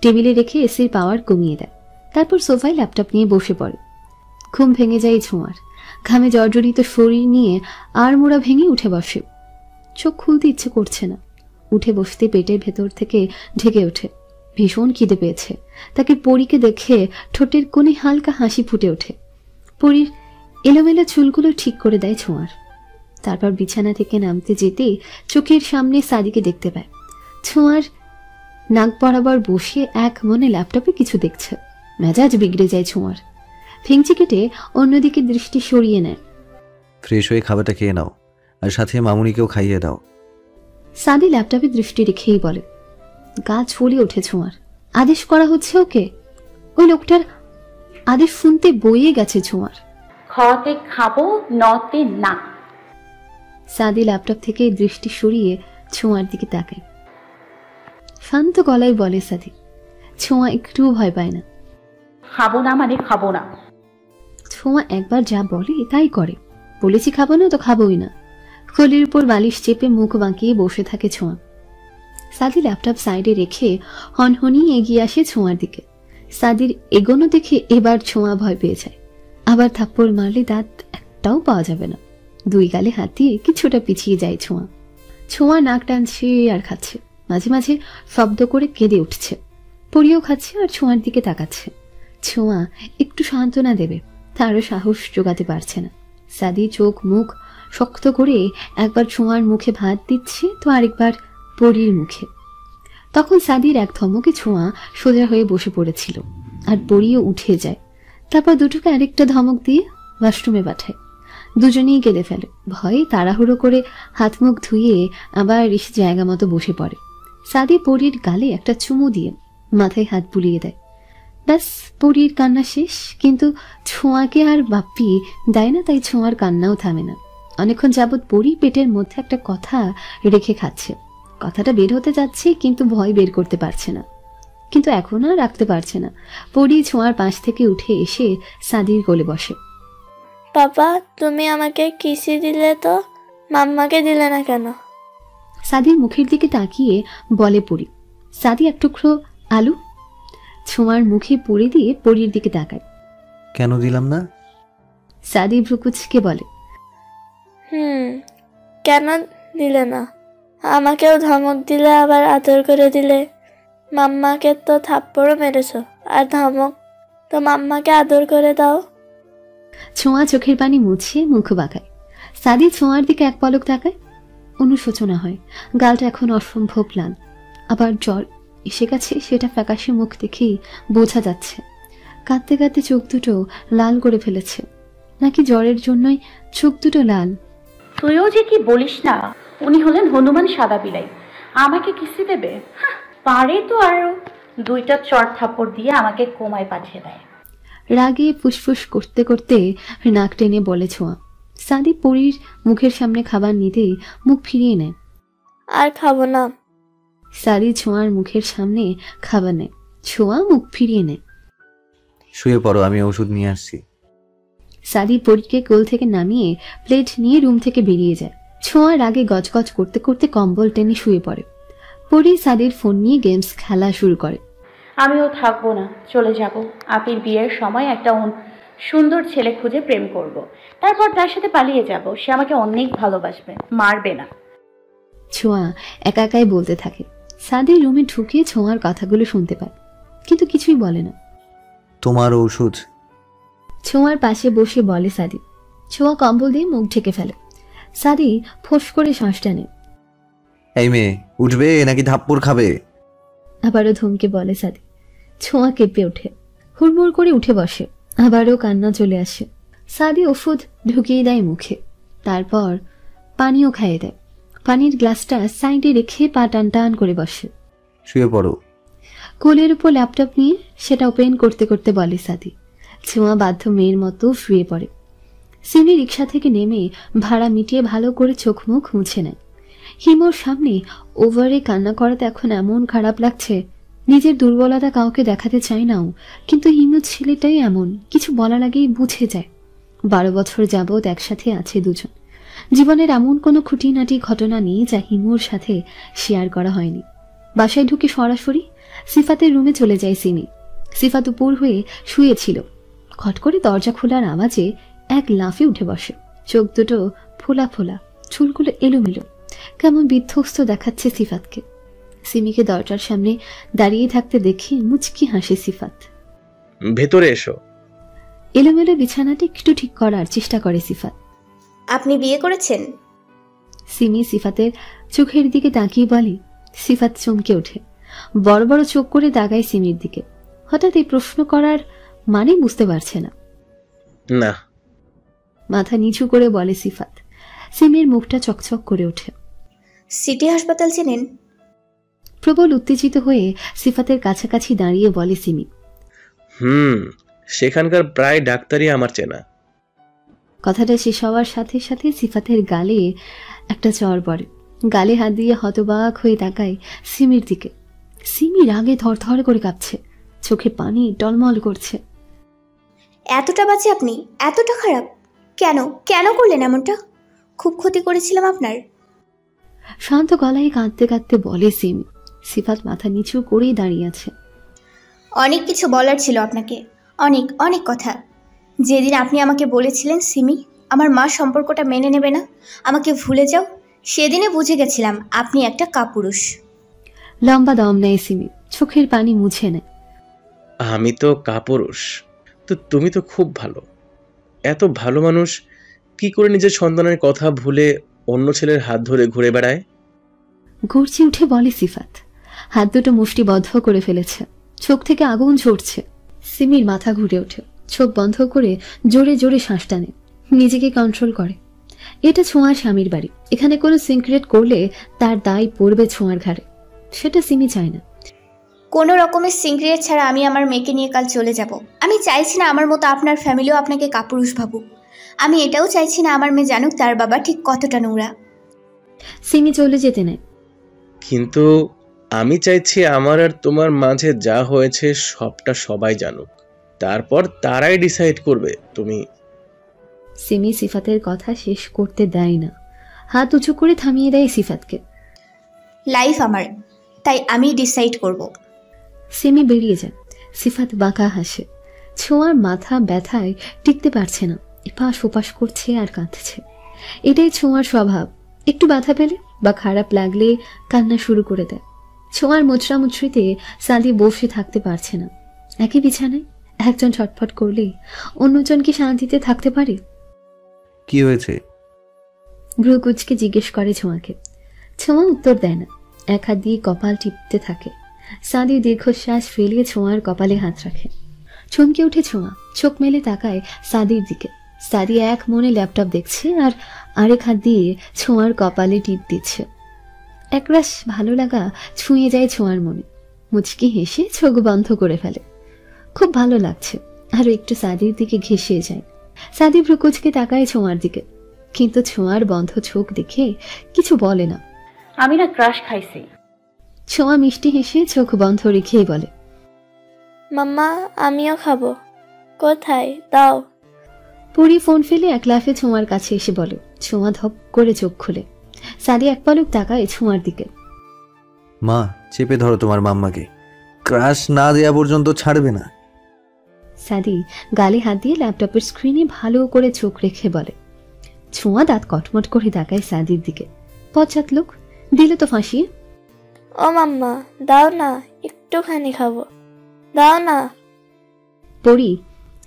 টেবিলে রেখে এসির পাওয়ার কমিয়ে দেয়। তারপর সোফায় ল্যাপটপ নিয়ে বসে পড়ে। ঘুম ভেঙে যায় ছোঁয়ার। ঘামে জর্জরিত শরীর নিয়ে আর মোড়া ভেঙে উঠে বসে। চোখ খুলতে ইচ্ছে করছে না। উঠে বসতে পেটের ভেতর থেকে ঢেকে ওঠে। ভীষণ খিদে পেয়েছে। তাকে পরীকে দেখে ঠোঁটের কোণে হালকা হাসি ফুটে ওঠে। পরীর এলোমেলো চুলগুলো ঠিক করে দেয় ছোঁয়ার। তারপর বিছানা থেকে নামতে যেতে চোখের সামনে সাদিকে দেখতে পায়। ছোঁয়ার নাক বরাবর বসে এক মনে ল্যাপটপে কিছু দেখছে। মেজাজ বিগড়ে যায় ছোঁয়ার। ফেংচি কেটে অন্যদিকে দৃষ্টি সরিয়ে নেয়। ফ্রেশ হয়ে খাবারটা খেয়ে নাও, আর সাথে মামুনিকেও খাইয়ে দাও। সাদি ল্যাপটপে দৃষ্টি রেখেই বলে। গা জ্বলে ওঠে ছোঁয়ার। আদেশ করা হচ্ছে ওকে? ওই লোকটার আদেশ শুনতে বইয়ে গেছে ছোঁয়ার। খাওয়াতে খাবো, নতে না। সাদি ল্যাপটপ থেকে দৃষ্টি সরিয়ে ছোঁয়ার দিকে তাকায়। শান্ত গলায় বলে সাদি। ছোঁয়া একটুও ভয় পায় না। খাবো না মানে খাবো না। ছোঁয়া একবার যা বলে তাই করে। বলেছি খাবো না তো খাবোই না। কোলের উপর বালিশ চেপে মুখ বাঁকিয়ে বসে থাকে ছোঁয়া। সাদি ল্যাপটপ সাইডে রেখে হনহনি এগিয়ে আসে ছোঁয়ার দিকে। সাদির এগোনো দেখে এবার ছোঁয়া ভয় পেয়ে যায়। আবার থাপ্পড় মারলে দাঁত একটাও পাওয়া যাবে না। দুই গালে হাত দিয়ে কিছুটা পিছিয়ে যায় ছোঁয়া। ছোঁয়া নাক টানছে আর খাচ্ছে। মাঝে মাঝে শব্দ করে কেঁদে উঠছে। পরিও খাচ্ছে আর ছোঁয়ার দিকে তাকাচ্ছে। ছোঁয়া একটু সান্ত্বনা দেবে, তারও সাহস জোগাতে পারছে না। সাদি চোখ মুখ শক্ত করে একবার ছোঁয়ার মুখে ভাত দিচ্ছে তো আরেকবার পরীর মুখে। তখন সাদির এক ধমকে ছোঁয়া সোজা হয়ে বসে পড়েছিল আর পরীও উঠে যায়। তারপর দুটোকে আরেকটা ধমক দিয়ে ওয়াশরুমে পাঠায়। দুজনেই কেঁদে ফেলে। ভয়ে তাড়াহুড়ো করে হাত মুখ ধুয়ে আবার এসে জায়গা মতো বসে পড়ে। সাদি পরীর গালে একটা চুমু দিয়ে মাথায় হাত বুলিয়ে দেয়। ব্যাস, পরীর কান্না শেষ। কিন্তু ছোঁয়াকে আর বাপ্পি দেয় না, তাই ছোঁয়ার কান্নাও থামে না। অনেকক্ষণ যাবৎ পরী পেটের মধ্যে একটা কথা রেখে খাচ্ছে। কথাটা বের হতে যাচ্ছে কিন্তু ভয় বের করতে পারছে না। কিন্তু এখন আর রাখতে পারছে না। পরী ছোঁয়ার পাশ থেকে উঠে এসে সাদির কোলে বসে। পাপা, তুমি আমাকে কিসি দিলে তো, মাম্মাকে দিলে না কেন? সাদির মুখের দিকে তাকিয়ে বলে পরী। সাদি এক টুকরো আলু ছোঁয়ার মুখে পড়ে দিয়ে পরীর দিকে তাকায়। কেন দিলাম না? সাদি ভ্রুকুচকে বলে। কেন দিলে না? আমাকেও ধমক দিলে, আবার আদর করে দিলে। মাম্মাকে তো থাপ্পড়ও মেরেছ, আর ধমক তো মাম্মাকে আদর করে দাও। ছোঁয়া চোখের পানি মুছে মুখ বাঁকায়। সাদি ছোঁয়ার দিকে এক পলক তাকায়। অনুশোচনা হয়। গালটা এখন অসম্ভব লাল। আবার জ্বর এসে গেছে সেটা ফ্যাকাশে মুখ দেখেই বোঝা যাচ্ছে। কাঁদতে কাঁদতে চোখ দুটো লাল করে ফেলেছে। নাকি জ্বরের জন্যই চোখ দুটো লাল? তুইও যে কি বলিস না, উনি হলেন হনুমান সাদা বিলাই, আমাকে কিসি দেবে? পারে তো আরো দুইটা চড় থাপ্পড় দিয়ে আমাকে কোমায় পাঠিয়ে দেয়। রাগে ফুসফুস করতে করতে নাক টেনে বলে ছোঁয়া। সাদি পরীর মুখের সামনে খাবার নিতেই মুখ ফিরিয়ে নেয়। আর খাবো না। সাদি ছোঁয়ার মুখের সামনে খাবার নেয়। ছোঁয়া মুখ ফিরিয়ে নেয়। শুয়ে পড়ো, আমি ওষুধ নিয়ে আসছি। সাদি পরীকে কোল থেকে নামিয়ে প্লেট নিয়ে রুম থেকে বেরিয়ে যায়। ছোঁয়া রাগে গজগজ করতে করতে কম্বল টেনে শুয়ে পড়ে। পরী সাদির ফোন নিয়ে গেমস খেলা শুরু করে। আমিও থাকবো না, চলে যাব। আপির বিয়ের সময় একটা সুন্দর ছেলে খুঁজে প্রেম করব। তারপর তার সাথে পালিয়ে যাব। সে আমাকে অনেক ভালোবাসবে, মারবে না। ছোঁয়া একা একাই বলতে থাকে। সাদির রুমে ঢুকে ছোঁয়ার কথাগুলো শুনতে পায়, কিন্তু কিছুই বলে না। তোমার ওষুধ। ছোঁয়ার পাশে বসে বলে সাদি। ছোঁয়া কম্বল দিয়ে মুখ ঢেকে ফেলে। সাদি ফোঁস করে শ্বাস টানে। এই মেয়ে, উঠবে নাকি থাপ্পড় খাবে? আবারও ধমকে বলে সাদি। ছোঁয়া কেঁপে ওঠে, হুড়মুড় করে উঠে বসে। আবারও কান্না চলে আসে। সাদি ওষুধ ঢুকিয়ে দেয় মুখে, তারপর পানিও খাইয়ে দেয়। পানির গ্লাসটা সাইডে রেখে পা টান টান করে বসে। শুয়ে পড়ো। কোলের উপর ল্যাপটপ নিয়ে সেটা ওপেন করতে করতে বলে সাদি। ছোঁয়া বাধ্য মেয়ের মতো শুয়ে পড়ে। সিমি রিক্সা থেকে নেমে ভাড়া মিটিয়ে ভালো করে চোখ মুখ মুছে নেয়। হিমোর সামনে ওভারে কান্না করাতে এখন এমন খারাপ লাগছে নিজের দুর্বলতা কাউকে দেখাতে চায় নাও, কিন্তু হিমু ছেলেটাই এমন, কিছু বলার আগেই বুঝে যায়। 12 বছর যাবৎ একসাথে আছে দুজন। জীবনের এমন কোনো খুঁটিনাটি ঘটনা নেই যা হিমুর সাথে শেয়ার করা হয়নি। বাসায় ঢুকে সরাসরি সিফাতের রুমে চলে যায় সিমি। সিফাত উপর হয়ে শুয়েছিল। খট করে দরজা খোলার আওয়াজে এক লাফে উঠে বসে। চোখ দুটো ফোলা ফোলা, চুলগুলো এলোমেলো, কেমন বিধ্বস্ত দেখাচ্ছে সিফাতকে। সিমিকে দরজার সামনে দাঁড়িয়ে থাকতে দেখে মুচকি হাসে সিফাত। ভেতরে এসো। এলোমেলো বিছানাটা একটু ঠিক করার চেষ্টা করে সিফাত। আপনি বিয়ে করেছেন? সিমি সিফাতের চোখের দিকে তাকিয়ে বলে। সিফাত চমকে ওঠে, বড় বড় চোখ করে তাকায় সিমির দিকে। হঠাৎ এই প্রশ্ন করার মানে বুঝতে পারছে না। না। মাথা নিচু করে বলে সিফাত। সিমির মুখটা চকচক করে ওঠে। সিটি হাসপাতাল চেনেন? প্রবল উত্তেজিত হয়ে সিফাতের কাছাকাছি দাঁড়িয়ে বলে সিমি। সেখানকার প্রায় ডাক্তারই আমার চেনা। কথাটা শেষ হওয়ার সাথে সাথে সিফাতের গালে একটা চড় পড়ে। গালে হাত দিয়ে হতবাক হয়ে তাকায় সিমির দিকে। সিমি রাগে থরথর করে কাঁপছে, চোখে পানি টলমল করছে। এতটা বাজে আপনি? এতটা খারাপ? কেন কেন করলেন এমনটা? খুব ক্ষতি করেছিলাম আপনার? শান্ত গলায় কাঁদতে কাঁদতে বলে সিমি। সিফাত মাথা নিচু করেই দাঁড়িয়ে আছে। অনেক কিছু বলার ছিল আপনাকে, অনেক অনেক কথা। যেদিন আপনি আমাকে বলেছিলেন সিমি আমার মা সম্পর্কটা মেনে নেবে না, আমাকে ভুলে যাও, সেদিনে বুঝে গেছিলাম আপনি একটা কাপুরুষ। লম্বা দম নেয় সিমি, চোখের পানি মুছে নেয়। আমি তো কাপুরুষ? তো তুমি তো খুব ভালো। এত ভালো মানুষ কি করে নিজের সন্তানের কথা ভুলে অন্য ছেলের হাত ধরে ঘুরে বেড়ায়? গর্জে উঠে বলে সিফাত। হাত দুটো মুষ্টিবদ্ধ করে ফেলেছে, চোখ থেকে আগুন ঝরছে। সিমির মাথা ঘুরে ওঠে, চোখ বন্ধ করে জোরে জোরে শ্বাস টানে, নিজেকে কন্ট্রোল করে। এটা ছোঁয়ার স্বামীর বাড়ি, এখানে কোনো সিক্রেট করলে তার দায় পড়বে ছোঁয়ার ঘাড়ে। সেটা সিমি চায় না। কোনো রকমের সিক্রেট ছাড়া আমি আমার মেয়েকে নিয়ে কাল চলে যাব। আমি চাইছি না আমার মতো আপনার ফ্যামিলিও আপনাকে কাপুরুষ ভাবুক। আমি এটাও চাইছি না আমার মেয়ে জানুক তার বাবা ঠিক কতটা নোংরা। সিমি চলে যেতে নেয়। কিন্তু আমি চাইছি আমার আর তোমার মাঝে যা হয়েছে সবটা সবাই জানুক, তারপর তারাই ডিসাইড করবে। তুমি। সিমি সিফাতের কথা শেষ করতে দেয় না, হাত উঁচু করে থামিয়ে দেয় সিফাতকে। লাইফ আমার, তাই আমি ডিসাইড করব। সিমি বেরিয়ে যায়। সিফাত বাঁকা হাসে। ছোঁয়ার মাথা ব্যথায় টিকতে পারছে না, এপাশ ওপাশ করছে আর কাঁদছে। এটাই ছোঁয়ার স্বভাব। একটু ব্যথা পেলে বা খারাপ লাগলে কান্না শুরু করে দেয়। ছোঁয়ার মুচড়ামুচড়িতে সাদি বসে থাকতে পারছে না। একই বিছানায় একজন ছটফট করলে অন্যজন কি শান্তিতে থাকতে পারে? কি হয়েছে? ভ্রুকুচকে জিজ্ঞেস করে ছোঁয়াকে। ছোঁয়া উত্তর দেয় না, এক হাত দিয়ে কপাল টিপতে থাকে। সাদি দীর্ঘশ্বাস ফেলিয়ে ছোঁয়ার কপালে হাত রাখে। চমকে উঠে ছোঁয়া, চোখ মেলে তাকায় সাদির দিকে। সাদি এক মনে ল্যাপটপ দেখছে আর আরেক হাত দিয়ে ছোঁয়ার কপালে টিপ দিচ্ছে। একরাশ ভালো লাগা ছুঁয়ে যায় ছোঁয়ার মনে। মুচকি হেসে চোখ বন্ধ করে ফেলে। খুব ভালো লাগছে, আরো একটু সাদির দিকে ঘেঁষে যায়। সাদি ভ্রুকুচকে তাকায় ছোঁয়ার দিকে, কিন্তু ছোঁয়ার বন্ধ চোখ দেখে কিছু বলে না। আমি না ক্রাশ খাইছি। ছোঁয়া মিষ্টি হেসে চোখ বন্ধ রেখেই বলে, মাম্মা আমিও খাবো। কোথায় দাও? পুরি ফোন ফেলে এক লাফে ছোঁয়ার কাছে এসে বলে। ছোঁয়া ধপ করে চোখ খুলে। সাদি এক পলক তাকায় ছোঁয়ার দিকে। মা চেপে ধরো তোমার মাম্মাকে, ক্রাশ না দেয়া পর্যন্ত ছাড়বে না। সাদি গালে হাত দিয়ে ল্যাপটপের স্ক্রিনে ভালো করে চোখ রেখে বলে। ছোঁয়া দাঁত কটমট করে তাকায় সাদির দিকে। পশ্চাৎ লোক দিলে তো ফাঁসিয়ে। ও মাম্মা দাও না, একটুখানি খাবো, দাও না। পরি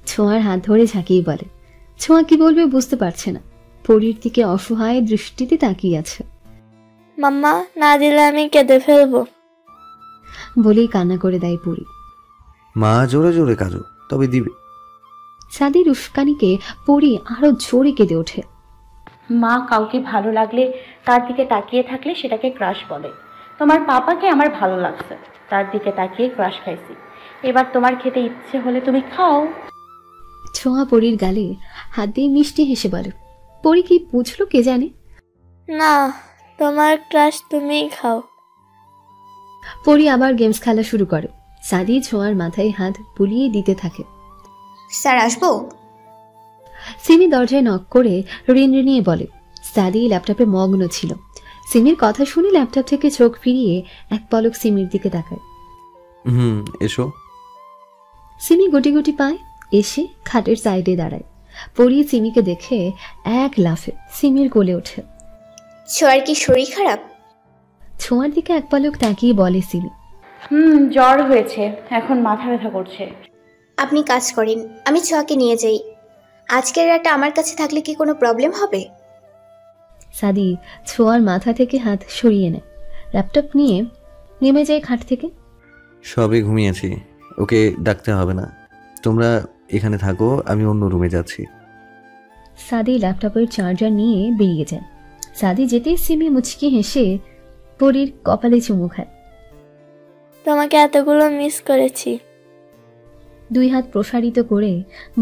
ছোঁয়ার হাত ধরে ঝাঁকিয়ে বলে। ছোঁয়া কি বলবে বুঝতে পারছে না, পরির দিকে অসহায় দৃষ্টিতে তাকিয়ে আছে। মাম্মা না দিলে আমি কেঁদে ফেলবো বলেই কান্না করে দেয় পরি। মা জোরে জোরে কাজো, তবে দিবে। সাদির উস্কানিকে পরি আরো জোরে কেঁদে ওঠে। মা কাউকে ভালো লাগলে তার দিকে তাকিয়ে থাকলে সেটাকে ক্রাশ বলে। তোমার পাপাকে আমার ভালো লাগছে, তার দিকে তাকিয়ে ক্রাশ খাইছি। এবার তোমার খেতে ইচ্ছে হলে তুমি খাও। ছোঁয়া পরির গালে হাত দিয়ে মিষ্টি হেসে বলে। পরি কি বুঝলো কে জানে। না, তোমার ক্রাশ তুমিই খাও। পরি আবার গেমস খেলা শুরু করে। সাদি ছোঁয়ার মাথায় হাত বুলিয়ে দিতে থাকে। স্যার আসবো? সিমি দরজায় নক করে রিনরিনিয়ে বলে। সাদি ল্যাপটপে মগ্ন ছিল। সিমির কথা শুনে ল্যাপটপ থেকে চোখ ফিরিয়ে এক পলক সিমির দিকে তাকায়। এসো। সিমি গুটি গুটি পায়, এসে খাটের সাইডে দাঁড়ায়। পরি সিমিকে দেখে এক লাফে সিমির কোলে ওঠে। ছোঁয়ার কি শরীর খারাপ? ছোঁয়ার দিকে এক পলক তাকিয়ে বলে সিমি। জ্বর হয়েছে, এখন মাথা ব্যথা করছে। আপনি কাজ করেন, আমি ছোঁয়াকে নিয়ে যাই। আজকের রাতটা আমার কাছে থাকলে কি কোনো প্রবলেম হবে? সাদি ছোঁয়ার মাথা থেকে হাত সরিয়ে নেয়, ল্যাপটপ নিয়ে নেমে যায় খাট থেকে। সবে ঘুমিয়েছি, ওকে ডাকতে হবে না। তোমরা এখানে থাকো, আমি অন্য রুমে যাচ্ছি। সাদি ল্যাপটপের চার্জার নিয়ে বেরিয়ে যায়। সাদি যেতেই সিমি মুচকি হেসে পরীর কপালে চুমু খায়। তোমাকে এতগুলো মিস করেছি। দুই হাত প্রসারিত করে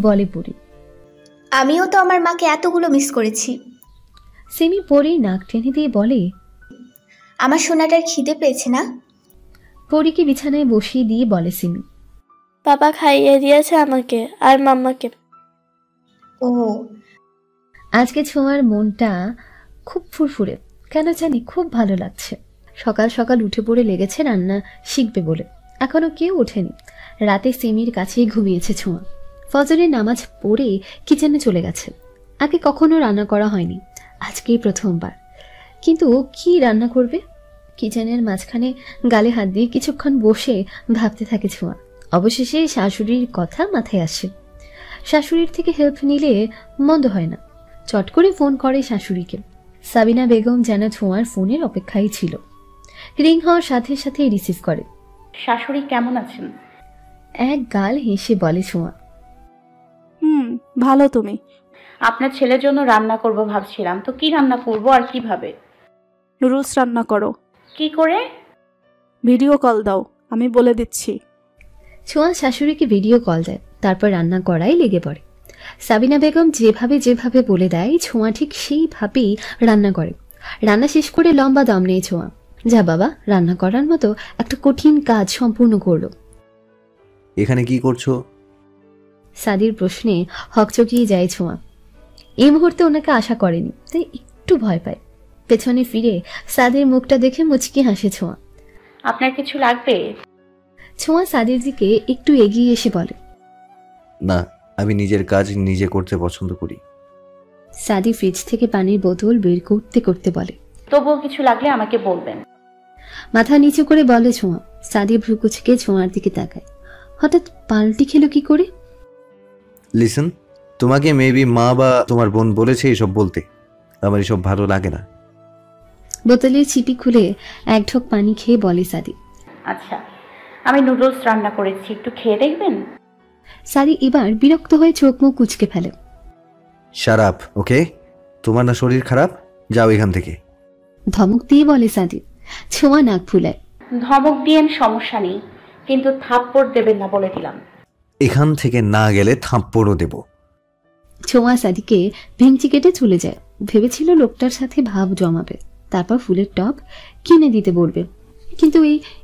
বলে পরি। আমিও তো আমার মাকে এতগুলো মিস করেছি। সিমি পরীর নাক টেনে দিয়ে বলে, আমার সোনাটার খিদে পেয়েছে না? পরীকে বিছানায় বসিয়ে দিয়ে বলে সিমি। পাপা খাইয়ে দিয়েছে আমাকে আর মাম্মাকে। ও, আজকে ছোঁয়ার মনটা খুব ফুরফুরে, কেন জানি খুব ভালো লাগছে। সকাল সকাল উঠে পড়ে লেগেছে রান্না শিখবে বলে। এখনো কেউ ওঠেনি। রাতে সিমির কাছেই ঘুমিয়েছে ছোঁয়া। ফজরের নামাজ পড়ে কিচেনে চলে গেছে। আগে কখনো রান্না করা হয়নি, আজকেই প্রথমবার। কিন্তু কি রান্না করবে? কিচেনের মাঝখানে গালে হাত দিয়ে কিছুক্ষণ বসে ভাবতে থাকে ছোঁয়া। অবশেষে শাশুড়ির কথা মাথায় আসে। শাশুড়ির থেকে হেল্প নিলে মন্দ হয় না। চট করে ফোন করে শাশুড়িকে। সাবিনা বেগম যেন ছোঁয়ার ফোনের অপেক্ষায় ছিল। রিং হওয়ার সাথে সাথে রিসিভ করে। শাশুড়ি কেমন আছেন? এক গাল হেসে বলে ছোঁয়া। ভালো। তুমি? আপনার ছেলের জন্য রান্না করব ভাবছিলাম, তো কি রান্না করব আর কিভাবে? নুডলস রান্না করো। কি করে? ভিডিও কল দাও, আমি বলে দিচ্ছি। ছোঁয়া শাশুড়িকে ভিডিও কল দেয়, তারপর রান্না করাই লেগে পড়ে। সাবিনা বেগম যেভাবে যেভাবে বলে দেয় ছোঁয়া ঠিক সেইভাবেই রান্না করে। রান্না শেষ করে লম্বা দম নেই ছোঁয়া। যা বাবা, রান্না করার মতো একটা কঠিন কাজ সম্পূর্ণ করলো। এখানে কি করছো? সাদির প্রশ্নে হকচকিয়ে যায় ছোঁয়া। এই মুহূর্তে ওনাকে আশা করেনি, তাই একটু ভয় পায়। পেছনে ফিরে সাদির মুখটা দেখে মুচকি হাসে ছোঁয়া। আপনার কিছু লাগবে? ছোঁয়া সাদির দিকে একটু এগিয়ে এসে বলে, না, আমি নিজের কাজ নিজে করতে পছন্দ করি। সাদি ফ্রিজ থেকে পানির বোতল বের করতে করতে বলে, তবুও কিছু লাগলে আমাকে বলবেন। মাথা নিচু করে বলে ছোঁয়া। সাদি ভ্রু কুচকে ছোঁয়ার দিকে তাকায়। হঠাৎ পাল্টি খেলো কি করে? লিসেন, তোমাকে মেবি মা বা তোমার বোন বলেছে এসব বলতে। আমার এসব ভালো লাগে না। বোতলের চিপি খুলে এক ঢোক পানি খেয়ে বলে সাদি। আচ্ছা, আমি নুডলস রান্না করেছি, একটু খেয়ে দেখবেন? সাদি এবার বিরক্ত হয়ে চোখ মুখ কুচকে ফেলে। শারাপ, ওকে? তোমার না শরীর খারাপ? যাও এখান থেকে। ধমক দিয়ে বলে সাদি। ছোঁয়া নাক ফুলায়। ধমক দিয়েন, সমস্যা নেই, কিন্তু থাপ্পড় দেবেন না বলে দিলাম। এখান থেকে না গেলে থাপ্পড়ও দেব। ছোঁয়া সাদিকে ভেঙচি কেটে চলে যায়। ভেবেছিল লোকটার সাথে ভাব জমাবে, তারপর ফুলের টব কিনে দিতে বলবে। কিন্তু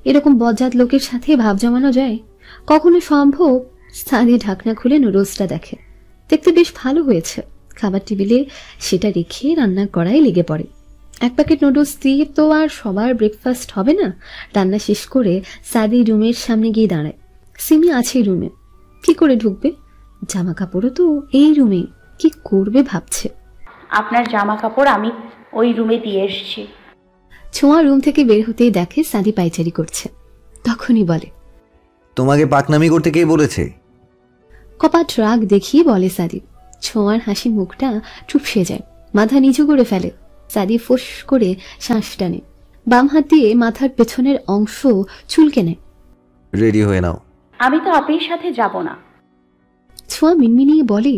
এরকম বজ্জাত লোকের সাথে ভাব জমানো যায়? কখনো সম্ভব? সাদি ঢাকনা খুলে নুডলসটা দেখে। দেখতে বেশ ভালো হয়েছে। খাবার টেবিলে সেটা রেখে রান্না করাই লেগে পড়ে। এক প্যাকেট নুডলস দিয়ে তো আর সবার ব্রেকফাস্ট হবে না। রান্না শেষ করে সাদি রুমের সামনে গিয়ে দাঁড়ায়। সিমি আছে রুমে, কি করে ঢুকবে? জামা কাপড়ও তো এই রুমে, কি করবে ভাবছে। আপনার জামা কাপড় আমি ওই রুমে দিয়ে এসেছি। ছোঁয়া রুম থেকে বের হতেই দেখে সাদি পায়চারি করছে। তখনই বলে, তোমাকে পাকনামি করতে কে বলেছে? কপাট রাগ দেখিয়ে বলে সাদি। ছোঁয়ার হাসি মুখটা চুপসে যায়, মাথা নিচু করে ফেলে। সাদি ফোঁস করে শ্বাস টানে, বাম হাত দিয়ে মাথার পেছনের অংশ চুলকে নেয়। রেডি হয়ে নাও। আমি তো আপনার সাথে যাব না। ছোঁয়া মিনমিনিয়ে বলে।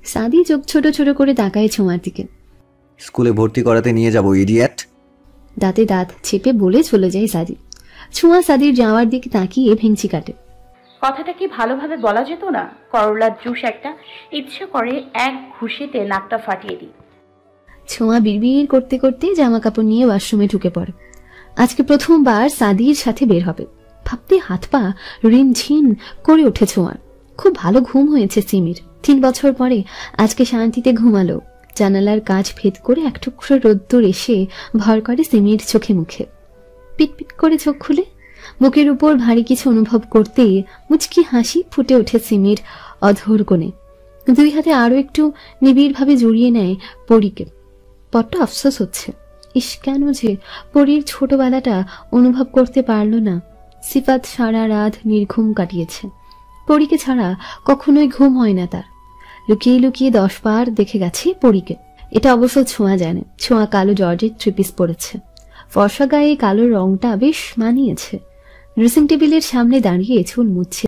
সাদি চোখ ছোট ছোট করে তাকায় ছোঁয়ার দিকে। স্কুলে ভর্তি করাতে নিয়ে যাবো, ইডিয়েট। দাঁতে দাঁত চেপে বলে চলে যায় সাদি। ছোঁয়া সাদির যাওয়ার দিকে তাকিয়ে ভেঙচি কাটে। কথাটা কি ভালোভাবে বলা যেত না? করলার জুস একটা, ইচ্ছে করে এক ঘুষিতে নাকটা ফাটিয়ে দিই। ছোঁয়া বিড়বিড় করতে করতে জামা কাপড় নিয়ে ওয়াশরুমে ঢুকে পড়ে। আজকে প্রথমবার সাদির সাথে বের হবে। ভাবতে হাত পা রিনঝিন করে উঠে ছোঁয়ার। খুব ভালো ঘুম হয়েছে সিমির। 3 বছর পরে আজকে শান্তিতে ঘুমালো। জানালার কাঁচ ভেদ করে এক টুকরো রোদ্দুর এসে ভর করে সিমির চোখে মুখে। পিটপিট করে চোখ খুলে বুকের উপর ভারী কিছু অনুভব করতেই মুচকি হাসি ফুটে ওঠে সিমির অধর কোণে। 2 হাতে আরো একটু নিবিড়ভাবে জড়িয়ে নেয় পরীকে। বড্ড আফসোস হচ্ছে, ইস কেন যে পরীর ছোটবেলাটা অনুভব করতে পারল না। সিফাত সারা রাত নির্ঘুম কাটিয়েছে। পরীকে ছাড়া কখনোই ঘুম হয় না তার। লুকিয়ে লুকিয়ে 10 বার দেখে গেছে পরীকে। এটা অবশ্য ছোঁয়া জানে। ছোঁয়া কালো জর্জের 3 পিস পরেছে। ফর্সা গায়ে কালো রংটা বেশ মানিয়েছে। ড্রেসিং টেবিলের সামনে দাঁড়িয়ে চুল মুছছে